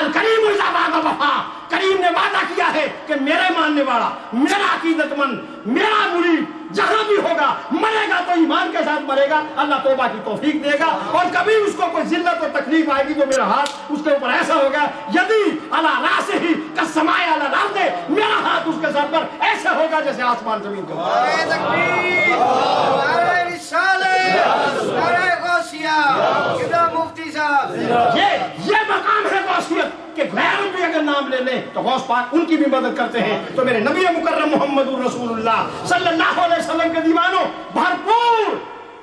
الکریم اذا وعد وفا، کریم نے وعدہ کیا ہے کہ میرے ماننے والا، میرا عقیدت مند، میرا مرید جہاں بھی ہوگا مرے گا تو ایمان کے ساتھ مرے گا، اللہ توبہ کی توفیق دے گا، اور کبھی اس کو کوئی ذلت اور تکلیف آئے گی تو میرا ہاتھ اس کے اوپر ایسا ہوگا، یدی علی راسہ کالسماء علی الارض، میرا ہاتھ اس کے سر پر ایسے ہوگا جیسے آسمان زمین کے اوپر۔ نعرہ تکبیر، نعرہ رسالت، نعرہ غوثیہ، قبلہ مفتی صاحب۔ یہ مقام ہے غوثیت کہ غیروں بھی اگر نام لے لیں تو غوث پاک ان کی بھی مدد کرتے ہیں۔ تو میرے نبی مکرم محمد رسول اللہ صلی اللہ علیہ وسلم کے دیوانوں، بھرپور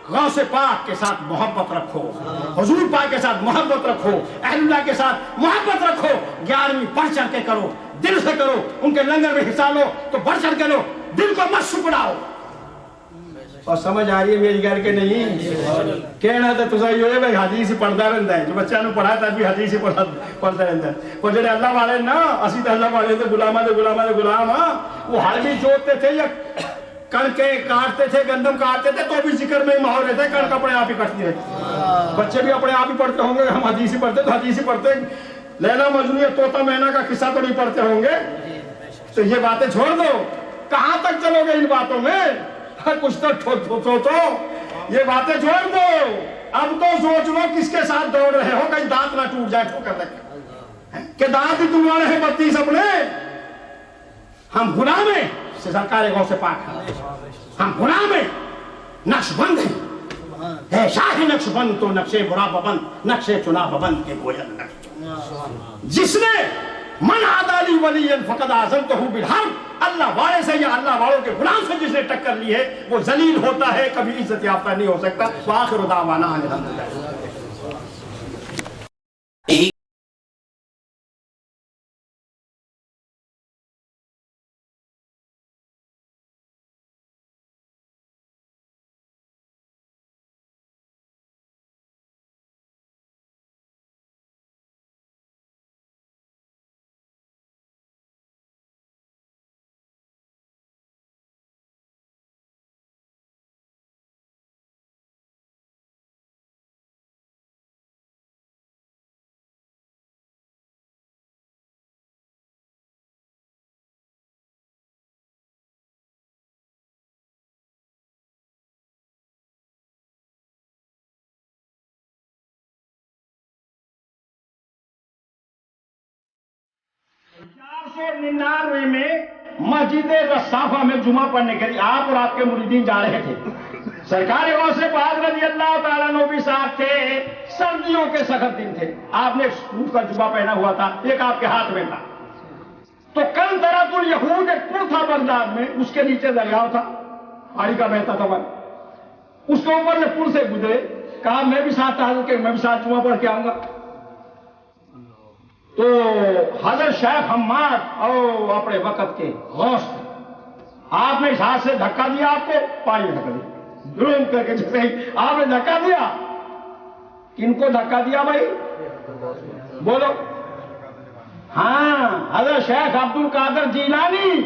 غوث پاک کے ساتھ محبت رکھو، حضور پاک کے ساتھ محبت رکھو، اہل اللہ کے ساتھ محبت رکھو، 11ویں بڑھ چڑھ کے کرو، دل سے کرو، ان کے لنگر میں حصہ لو تو بڑھ چڑھ کے لو، دل کو مت سکڑاؤ۔ اور سمجھ آ رہی ہے میری گھر کے نہیں کہنا تو تصائی ہوئے بھائی حدیث ہی پڑھتا رہتا ہے، جو بچہ نے پڑھا تھا بھی حدیث ہی پڑھتا رہتا ہے۔ اور جڑے اللہ والے نا، اسی تو اللہ والے تھے غلامہ دے غلام، ہاں وہ ہل بھی جوتتے تھے یا کڑکے کاٹتے تھے، گندم کاٹتے تھے، تو بھی ذکر میں ہی ماحول رہتا ہے، کڑک اپنے آپ ہی کٹتی رہتی۔ بچے بھی اپنے آپ ہی پڑھتے ہوں گے، ہم حدیث ہی پڑھتے تو حدیث ہی پڑھتے، لیلا مجنون یا طوطا مینا کا قصہ تو نہیں پڑھتے ہوں گے۔ تو یہ باتیں چھوڑ دو، کہاں تک چلو گے ان باتوں میں؟ کچھ تو سوچو، یہ باتیں چھوڑ دو، اب تو سوچ لو کس کے ساتھ دوڑ رہے ہو، کہیں دانت نہ ٹوٹ جائے ٹھوکر لگے کہ دانت ہی تمہارے ہیں 32 اپنے۔ ہم غلام ہیں سرکار غوث پاک، ہم غلام ہیں، نقش بند ہیں، شاہ نقش بند تو نقشے مراب بند، نقشے چناب بند کے گویل نقش، جس نے من عادالی ولی فقد آزمتہ بالحرب، اللہ والے سے یا اللہ والوں کے غلام سے جس نے ٹکر لی ہے وہ ذلیل ہوتا ہے، کبھی عزت یافتہ نہیں ہو سکتا۔ وآخر دعوانا الحمدللہ۔ میں مسجد رصافہ میں جمعہ پڑھنے کے لیے آپ اور آپ کے مریدین جا رہے تھے۔ سرکار غوث پاک رضی اللہ تعالیٰ عنہ بھی ساتھ تھے، سردیوں کے سخت دن تھے، آپ نے سوٹ کا جبہ پہنا ہوا تھا، ایک آپ کے ہاتھ میں تھا۔ تو کل طرف الیہود ایک پل تھا بغداد میں، اس کے نیچے دریا تھا، پانی کا بہتا تھا، اس کے اوپر سے پل سے گزرے، کہا میں بھی ساتھ آؤں کہ میں بھی ساتھ جمعہ پڑھ کے آؤں گا۔ تو حضرت شیخ حماد اور اپنے وقت کے غوث، آپ نے اس ہاتھ سے دھکا دیا، آپ کو پانی میں دھکا دیا، ڈرون کر کے جیسے ہی آپ نے دھکا دیا۔ کن کو دھکا دیا بھائی بولو؟ ہاں، حضرت شیخ عبد القادر جیلانی،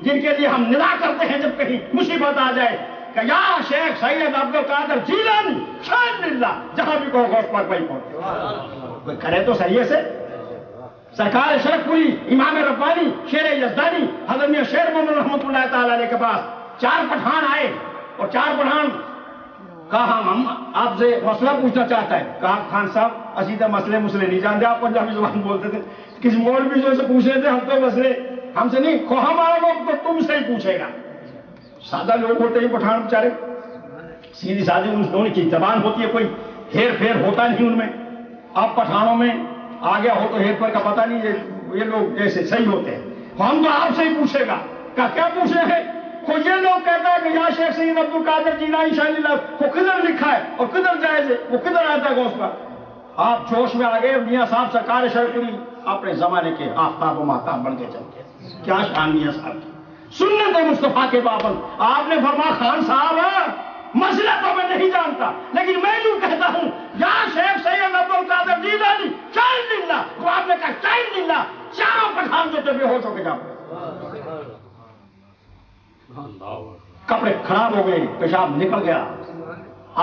جن کے لیے ہم ندا کرتے ہیں جب کہیں مصیبت آ جائے کہ یا شیخ سید عبد القادر جیلانی شان للہ، جہاں بھی کہو غوث پاک بھائی پہنچے، کرے تو صحیح سے۔ سرکار شرف پوری امام ربانی شیر یزدانی حضرت میاں شیر محمد رحمۃ اللہ تعالی علیہ کے پاس 4 پٹھان آئے، اور 4 پٹھان کہا ہم آپ سے مسئلہ پوچھنا چاہتا ہے۔ کہا خان صاحب اسی تو مسئلے نہیں جانتے، آپ پنجابی زبان بولتے تھے، کسی مولوی جو سے پوچھ رہے تھے، ہم تو مسئلے ہم سے نہیں، کو ہمارا لوگ تو تم سے ہی پوچھے گا۔ سادہ لوگ ہوتے ہیں پٹھان بیچارے، سیدھی سادھی ان کی زبان ہوتی ہے، کوئی ہیر پھیر ہوتا نہیں ان میں۔ اب پٹھانوں میں آ گیا ہو تو ہیر پھیر کا پتہ نہیں، یہ لوگ جیسے صحیح ہوتے ہیں، ہم تو آپ سے ہی پوچھے گا۔ کیا پوچھے ہیں؟ کوئی یہ لوگ کہتا ہے کہ یا شیخ سید عبد القادر جیلانی شان اللہ کو کدھر لکھا ہے اور کدھر جائز ہے، وہ کدھر آتا ہے غوث پاک؟ آپ جوش میں آگئے، میاں صاحب سرکار شرفی اپنے زمانے کے آفتاب و ماہتاب بن کے چلتے، کیا شان میاں صاحب کی، سنت مصطفیٰ کے پابند۔ آپ نے فرمایا خان صاحب مسئلہ تو میں نہیں جانتا، لیکن میں یوں کہتا ہوں یا شیخ سید عبد القادر جیلانی شان اللہ، تو آپ نے کہا شان اللہ، 4 پٹھان جو تھے بے ہوش ہو کے جا پڑے، کپڑے خراب ہو گئے، پیشاب نکل گیا،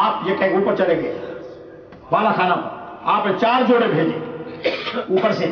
آپ یہ کہیں اوپر چلے گئے بالا خانہ پر، آپ نے 4 جوڑے بھیجے اوپر سے،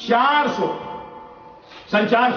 400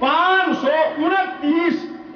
529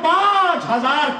5000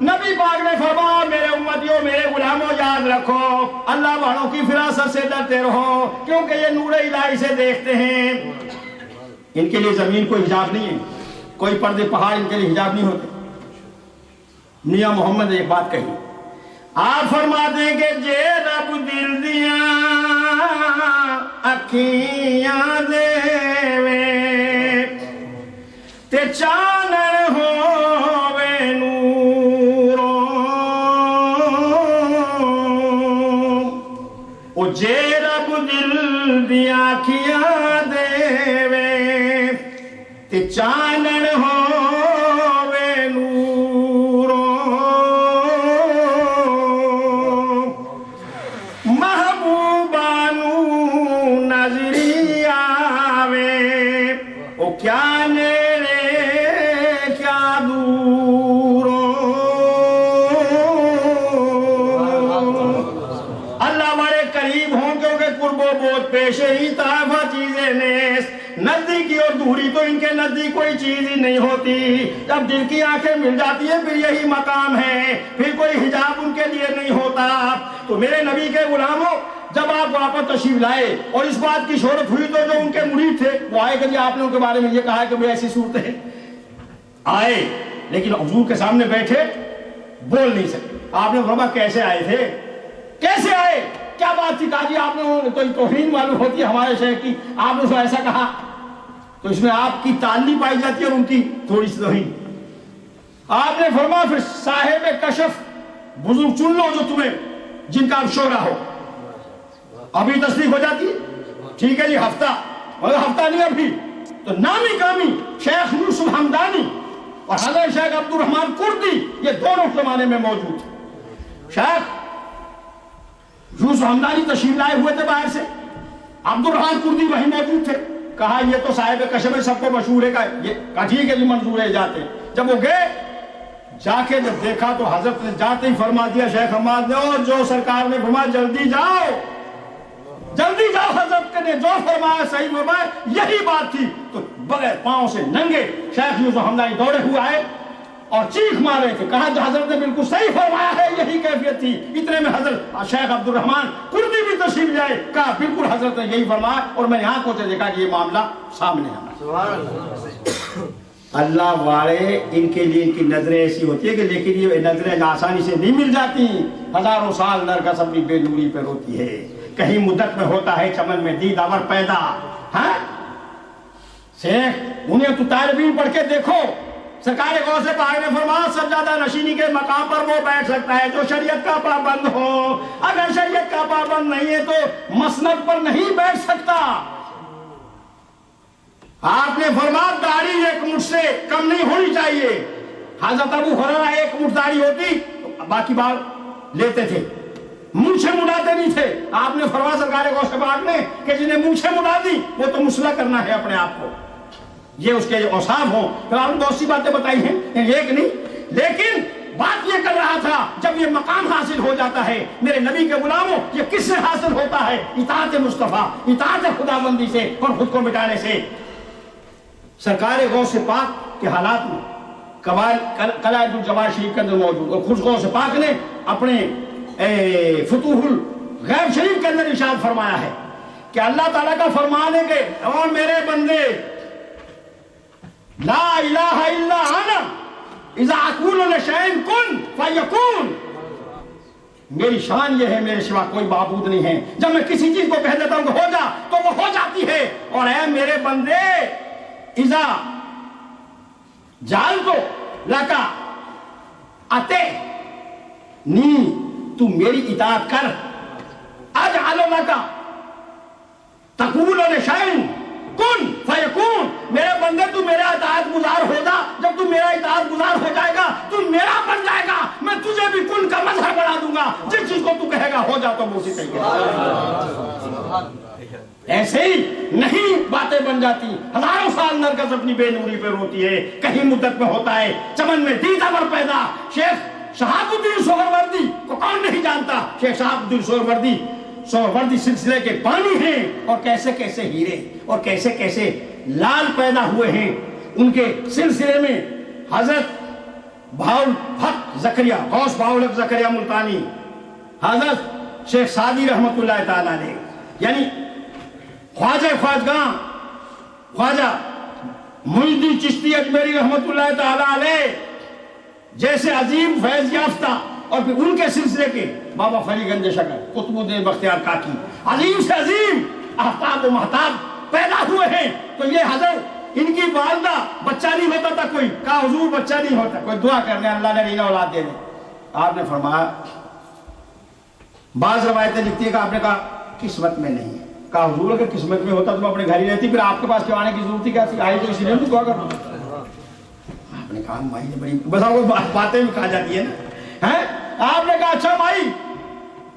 نبی پاک نے فرمایا میرے امتیوں میرے غلاموں یاد رکھو اللہ والوں کی فراست سے ڈرتے رہو کیونکہ یہ نور الہی سے دیکھتے ہیں. ان کے لیے زمین کوئی حجاب نہیں ہے, کوئی پردے پہاڑ ان کے لیے حجاب نہیں ہوتے. میاں محمد نے ایک بات کہی, آپ فرماتے ہیں کہ جے رب دل دیا اکھیاں دے تے چانن ہووے نوروں, او جے رب دل دیا اکھیاں دے تے چانن ہووے نوروں, محبوبہ نو نظری آوے او کیا نیڑے کیا دوروں. اللہ ہمارے قریب ہوں کیونکہ قرب و بود پیش ہی طرفہ چیزیں نیس, نزدیکی اور دوری تو ان کے نزدیک کوئی چیز ہی نہیں ہوتی. جب دل کی آنکھیں مل جاتی ہیں پھر یہی مقام ہے, پھر کوئی حجاب ان کے لیے نہیں ہوتا. تو میرے نبی کے غلاموں جب آپ واپس تشریف لائے اور اس بات کی شہرت ہوئی تو جو ان کے مرید تھے وہ آئے کہ جی آپ نے ان کے بارے میں یہ کہا کہ وہ ایسی صورتیں آئے, لیکن حضور کے سامنے بیٹھے بول نہیں سکتے. آپ نے فرمایا کیسے آئے تھے, کیسے آئے, کیا بات تھی؟ کہا جی آپ نے تو توہین معلوم ہوتی ہے ہمارے شیخ کی, آپ نے اس کو ایسا کہا. تو اس میں آپ کی تعلی پائی جاتی ہے اور ان کی تھوڑی سی توہین. آپ نے فرمایا پھر صاحب کشف بزرگ چن لو جو تمہیں جن کا اب شعرا ہو. ابھی تصدیق ہو جاتی ہے, ٹھیک ہے جی ہفتہ, مگر ہفتہ نہیں ابھی. تو نامی کامی شیخ یوسف ہمدانی اور حضرت شیخ عبد الرحمن کردی یہ دونوں زمانے میں موجود تھے. شیخ یوسف ہمدانی تشریف لائے ہوئے تھے باہر سے, عبد الرحمن کردی وہیں موجود تھے. کہا یہ تو صاحب کشف ہے, سب کو مشہور ہے, کہا ٹھیک ہے جی منظور ہے جاتے. جب وہ گئے جا کے جب دیکھا تو حضرت نے جاتے ہی فرما دیا شیخ حماد نے, اور جو سرکار نے فرمایا جلدی جاؤ جلدی جاؤ, حضرت نے جو فرمایا صحیح فرمایا یہی بات تھی. تو بغیر پاؤں سے ننگے شیخ یوسف ہمدانی دوڑے ہوئے آئے اور چیخ مار رہے تھے. کہا جو حضرت نے بالکل صحیح فرمایا ہے یہی کیفیت تھی. اتنے میں حضرت شیخ عبد الرحمن کردی بھی تشریف لائے. کہا بالکل حضرت نے یہی فرمایا اور میں نے آنکھوں سے دیکھا کہ یہ معاملہ سامنے آنا. اللہ والے ان کے لیے ان کی نظریں ایسی ہوتی ہے کہ لیکن یہ نظریں آسانی سے نہیں مل جاتی. ہزاروں سال نرگس اپنی بے نوری پہ روتی ہے, کہیں مدت میں ہوتا ہے چمن میں دید آور پیدا. ہاں شیخ انہیں تو طالبین پڑھ کے دیکھو, سرکار غوث پاک نے فرمایا سجادہ نشینی کے مقام پر وہ بیٹھ سکتا ہے جو شریعت کا پابند ہو. اگر شریعت کا پابند نہیں ہے تو مسند پر نہیں بیٹھ سکتا. آپ نے فرمایا داڑھی ایک مٹھ سے کم نہیں ہونی چاہیے. حضرت ابو ہریرہ ایک مٹھ داڑھی ہوتی تو باقی بال لیتے تھے, مونچھیں مڑاتے نہیں تھے. آپ نے فرمایا سرکار غوث پاک نے کہ جنہیں مونچھیں مڑا دی وہ تو مسلح کرنا ہے اپنے آپ کو, یہ اس کے اوصاف ہوں. پھر آپ نے بہت سی باتیں بتائی ہیں, ایک نہیں, لیکن بات یہ کر رہا تھا جب یہ مقام حاصل ہو جاتا ہے میرے نبی کے غلاموں, یہ کس سے حاصل ہوتا ہے؟ اطاعت مصطفیٰ, اطاعت خداوندی سے اور خود کو مٹانے سے. سرکار غوث پاک کے حالات میں قلائد الجواہر شریف کے اندر موجود, اور خود غوث پاک نے اپنے فتوح الغیب شریف کے اندر ارشاد فرمایا ہے کہ اللہ تعالیٰ کا فرمان ہے کہ اور میرے بندے لا الہ الا انا اذا اقول لشیء کن فیکون. میری شان یہ ہے میرے سوا کوئی معبود نہیں ہے, جب میں کسی چیز کو کہہ دیتا ہوں کہ ہو جا تو وہ ہو جاتی ہے. اور اے میرے بندے اذا جعلتو لکا اتے نی, تو میری اطاعت کر, اجعل لکا تقول لشیء کن فیکون. میرے بندے تو میرا اطاعت گزار ہوگا, جب تو میرا اطاعت گزار ہو جائے گا تو میرا بن جائے گا, میں تجھے بھی کن کا مظہر بنا دوں گا. جس چیز کو تو کہے گا ہو جا تو وہ اسی طریقے. ایسے ہی نہیں باتیں بن جاتی. ہزاروں سال نرگس اپنی بے نوری پہ روتی ہے, کہیں مدت میں ہوتا ہے چمن میں دید آور پیدا. شیخ شہاب الدین سہروردی کو کون نہیں جانتا؟ شیخ شہاب الدین سہروردی سلسلے کے پانی ہیں, اور کیسے کیسے ہیرے اور کیسے کیسے لال پیدا ہوئے ہیں ان کے سلسلے میں. حضرت بہاؤل حق زکریا غوث بہاؤل حق زکریا ملتانی، حضرت شیخ سعدی رحمت اللہ تعالیٰ علیہ، یعنی خواجہ خواجگاں خواجہ معین الدین چشتی اجمیری رحمت اللہ تعالیٰ علیہ جیسے عظیم فیض یافتہ، اور پھر ان کے سلسلے کے بابا فری گنج شکر، قطب الدین بختیار کاکی، عظیم سے عظیم احتاب و محتاب پیدا ہوئے ہیں۔ تو یہ حضرت ان کی والدہ بچہ نہیں ہوتا تھا، کوئی کہا حضور بچہ نہیں ہوتا، کوئی دعا کرنے اللہ نے رینا اولاد دے دے۔ آپ نے فرمایا، بعض روایتیں لکھتی ہے کہ آپ نے کہا قسمت میں نہیں ہے، کہا حضور اگر قسمت میں ہوتا تو میں اپنے گھر ہی رہتی، پھر آپ کے پاس کیوں آنے کی ضرورت تھی؟ کیا تھی آئی تو اسی لیے دعا کروں۔ آپ نے کہا مائی نے بڑی بس آپ کو باتیں بھی کہا جاتی ہے نا، ہیں؟ آپ نے کہا اچھا مائی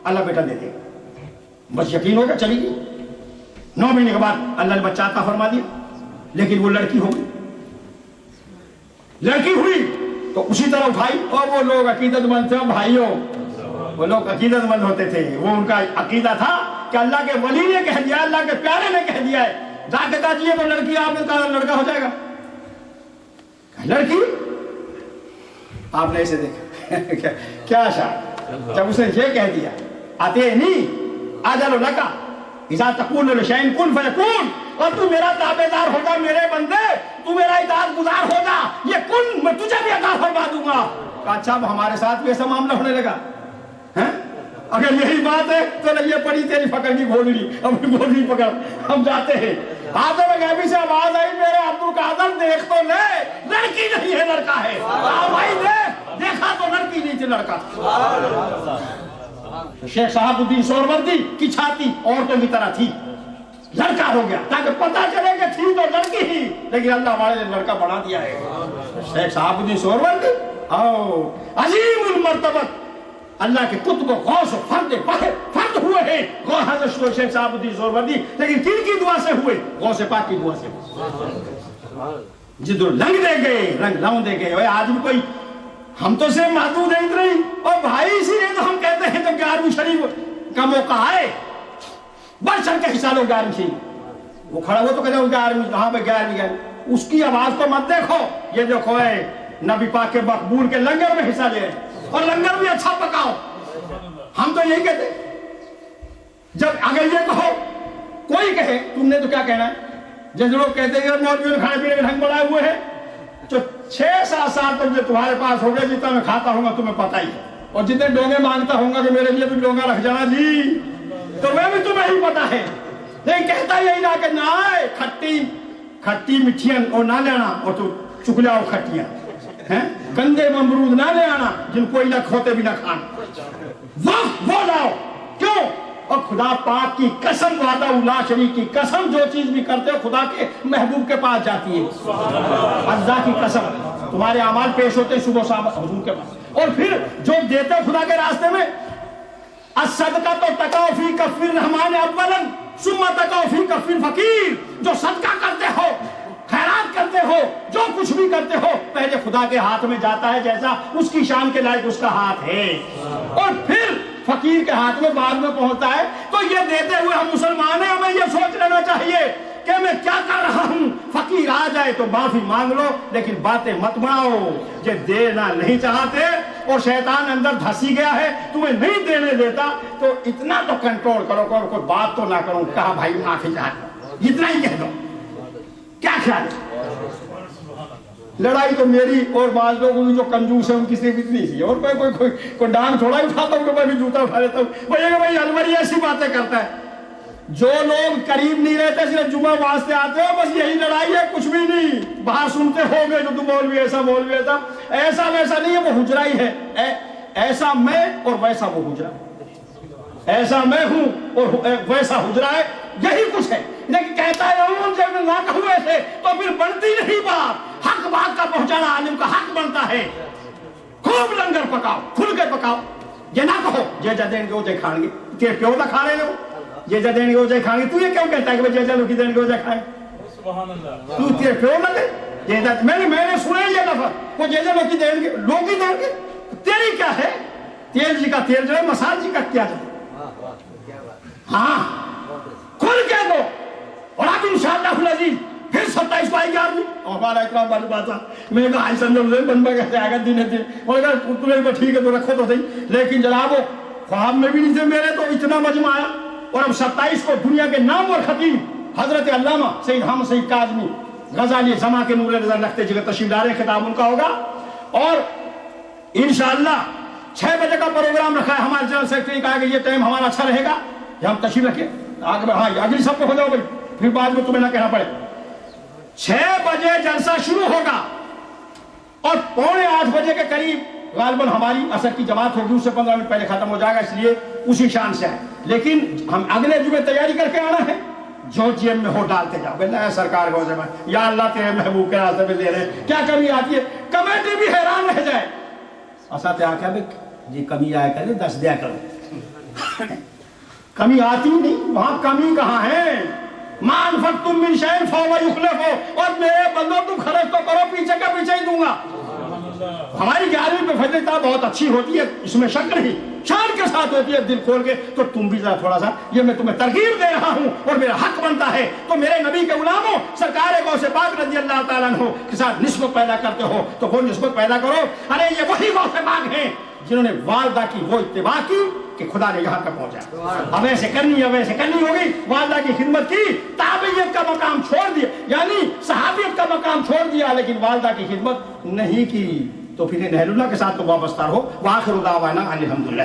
اللہ بیٹا دے دے گا، بس یقین ہوگا چلی گئی۔ 9 مہینے کے بعد اللہ نے بچہ عطا فرما دیا، لیکن وہ لڑکی ہو گئی، لڑکی ہوئی تو اسی طرح اٹھائی، اور وہ لوگ عقیدت مند تھے بھائیوں، وہ لوگ عقیدت مند ہوتے تھے، وہ ان کا عقیدہ تھا کہ اللہ کے ولی نے کہہ دیا، اللہ کے پیارے نے کہہ دیا ہے جا کے کہا جی تو لڑکی، آپ نے کہا لڑکا ہو جائے گا، لڑکی۔ آپ نے اسے دیکھا کیا شاید جب اس نے یہ کہہ دیا اتینی اجل لکا اذا تقول لشیء کن فیکون، اور تو میرا تابعدار ہوگا میرے بندے، تو میرا اطاعت گزار ہوگا، یہ کن میں تجھے بھی عطا فرما دوں گا۔ کہا اچھا اب ہمارے ساتھ بھی ایسا معاملہ ہونے لگا، اگر یہی بات ہے تو یہ پڑی تیری پکڑ کی گھوڑی، اپنی گھوڑی پکڑ ہم جاتے ہیں۔ حاضر غیبی سے آواز آئی میرے عبد القادر دیکھ تو لے، لڑکی نہیں ہے لڑکا ہے۔ بھائی دیکھا تو لڑکی نہیں تھی لڑکا۔ شیخ صاحب الدین سہروردی کی چھاتی عورتوں کی طرح تھی، لڑکا ہو گیا تاکہ پتہ چلے کہ تھی تو لڑکی ہی، لیکن اللہ والے نے لڑکا بنا دیا ہے۔ شیخ صاحب الدین سہروردی عظیم المرتبت اللہ کے قطب و غوث و فرد ہوئے ہیں حضرت شیخ صاحب الدین سہروردی، لیکن کن کی دعا سے ہوئے؟ غوث پاک کی دعا سے۔ جدھر رنگ دے گئے، رنگ لاؤں دے گئے۔ آج بھی کوئی ہم تو صرف محدود ہیں اتنے ہی، اور بھائی اسی لیے تو ہم کہتے ہیں جب 11ویں شریف کا موقع آئے بڑھ چڑھ کے حصہ لو 11ویں شریف، وہ کھڑا ہوا تو کہتے ہیں 11ویں، ہاں بھائی 11ویں، اس کی آواز تو مت دیکھو، یہ دیکھو ہے نبی پاک کے مقبول کے لنگر میں حصہ لے رہے ہیں، اور لنگر بھی اچھا پکاؤ۔ ہم تو یہی کہتے جب اگر یہ کہو کوئی کہے تم نے تو کیا کہنا ہے، جیسے لوگ کہتے ہیں کہ مولویوں نے کھانے پینے کے ڈھنگ بڑھائے ہوئے ہیں، جو 6-7 سال تک جو تمہارے پاس ہو گئے، جتنا میں کھاتا ہوں گا تمہیں پتہ ہی ہے، اور جتنے ڈونگے مانگتا ہوں گا کہ میرے لیے بھی ڈونگا رکھ جانا جی، تو میں بھی تمہیں ہی پتہ ہے، لیکن کہتا یہی نہ کہ نہ کھٹی مٹھیاں اور نہ لینا، اور تو چکلا اور کھٹیاں گندے ممرود نہ لے آنا جن کو لکھ ہوتے بھی نہ کھانا، وہ لاؤ۔ کیوں؟ اور خدا پاک کی قسم، وحدہ لا شریک کی قسم، جو چیز بھی کرتے ہو خدا کے محبوب کے پاس جاتی ہے۔ اللہ کی قسم تمہارے اعمال پیش ہوتے ہیں صبح شام حضور کے پاس، اور پھر جو دیتے ہو خدا کے راستے میں، الصدقۃ تقع فی کف الرحمن اولا ثم تقع فی کف الفقیر، جو صدقہ کرتے ہو، خیرات کرتے ہو، جو کچھ بھی کرتے ہو، پہلے خدا کے ہاتھ میں جاتا ہے جیسا اس کی شان کے لائق اس کا ہاتھ ہے، اور پھر فقیر کے ہاتھ میں بعد میں پہنچتا ہے۔ تو یہ دیتے ہوئے ہم مسلمان ہیں، ہمیں یہ سوچ لینا چاہیے کہ میں کیا کر رہا ہوں۔ فقیر آ جائے تو معافی مانگ لو، لیکن باتیں مت بڑھاؤ، یہ دینا نہیں چاہتے اور شیطان اندر دھسی گیا ہے تمہیں نہیں دینے دیتا، تو اتنا تو کنٹرول کرو، کوئی بات تو نہ کرو، کہا بھائی معافی چاہتا، اتنا ہی کہہ دو۔ کیا خیال ہے؟ لڑائی تو میری اور بعض لوگوں کی جو کنجوس ہے ان کی صرف اتنی سی، اور کوئی ڈانگ تھوڑا ہی اٹھاتا ہوں کہ میں بھی جوتا اٹھا لیتا ہوں، بھائی المری ایسی باتیں کرتا ہے۔ جو لوگ قریب نہیں رہتے صرف جمعہ واسطے آتے ہو، بس یہی لڑائی ہے، کچھ بھی نہیں۔ باہر سنتے ہو گے جو تم مولوی ایسا مولوی ایسا، ایسا ویسا نہیں ہے، وہ حجرہ ہی ہے، ایسا میں اور ویسا وہ حجرہ، ایسا میں ہوں اور ویسا حجرہ ہے، یہی کچھ ہے۔ لیکن کہتا ہے جب نہ کہوں ایسے تو پھر بنتی نہیں بات، حق بات کا پہنچانا عالم کا حق بنتا ہے۔ خوب لنگر پکاؤ، کھل کے پکاؤ، یہ نہ کہو جے جا دیں گے وہ جے کھائیں گے، تیرے پیو نہ کھا رہے ہو، جے جا دیں گے وہ جے کھائیں گے، تو یہ کیوں کہتا ہے کہ جے جا لوگ دیں گے وہ جے کھائیں گے؟ تو تیرے پیو نہ دے، میں نے سنا یہ لفظ، وہ جے جا لوگ دیں گے، لوگ ہی دیں گے، تیری کیا ہے؟ تیل جی کا تیل جو ہے، مسال جی کا کیا جو ہے، ہاں کھل کے دو۔ اور اب انشاءاللہ العزیز پھر 27 کو آئی 11ویں اور ہمارا اکرام والی بات تھا میں کہا آئی سمجھو بن پہ کیسے آگا دن تھے اور کہا تمہیں کو ٹھیک ہے تو رکھو تو صحیح لیکن جناب وہ خواب میں بھی نہیں تھے میرے تو اتنا مجمع آیا اور اب 27 کو دنیا کے نامور خطیب حضرت علامہ سید حامد سعید کاظمی غزالی زماں کے نور نظر رکھتے جگہ تشریف لا رہے ہیں خطاب ان کا ہوگا اور انشاءاللہ 6 بجے کا پروگرام رکھا ہے ہمارے جنرل سیکرٹری کہا کہ یہ ٹائم ہمارا اچھا رہے گا کہ ہم تشریف رکھیں آگے ہاں اگلی سب کو ہو جاؤ بھائی پھر بعد میں تمہیں نہ کہنا پڑے 6 بجے جلسہ شروع ہوگا اور 7:45 بجے کے قریب غالباً ہماری عصر کی جماعت ہوگی اس سے 15 منٹ پہلے ختم ہو جائے گا اس لیے اسی شان سے ہے لیکن ہم اگلے جمعے تیاری کر کے آنا ہے جو جیب میں ہو ڈالتے جاؤ بلّہ سرکار کو سے یا اللہ تیرے محبوب کے راستے میں دے رہے ہیں کیا کمی آتی ہے کمیٹی بھی حیران رہ جائے اسا تے آکھا بھی جی کمی آیا کرے 10 دیا کرو کمی آتی نہیں وہاں کمی کہاں ہے ما انفقتم من شیء فهو یخلفہ اور میرے بندوں تم خرچ تو کرو پیچھے کا پیچھے ہی دوں گا ہماری 11ویں پہ فضل کتاب بہت اچھی ہوتی ہے اس میں شک نہیں شان کے ساتھ ہوتی ہے دل کھول کے تو تم بھی ذرا تھوڑا سا یہ میں تمہیں ترغیب دے رہا ہوں اور میرا حق بنتا ہے تو میرے نبی کے غلاموں سرکار غوث پاک رضی اللہ تعالیٰ عنہ کے ساتھ نسبت پیدا کرتے ہو تو وہ نسبت پیدا کرو ارے یہ وہی غوث پاک ہیں جنہوں نے والدہ کی وہ اتباع کی کہ خدا نے یہاں تک پہنچا اب ایسے کرنی ہوگی والدہ کی خدمت کی تابعیت کا مقام چھوڑ دیا یعنی صحابیت کا مقام چھوڑ دیا لیکن والدہ کی خدمت نہیں کی تو پھر نہر اللہ کے ساتھ تو وابستہ رہو وآخر دعوانا الحمدللہ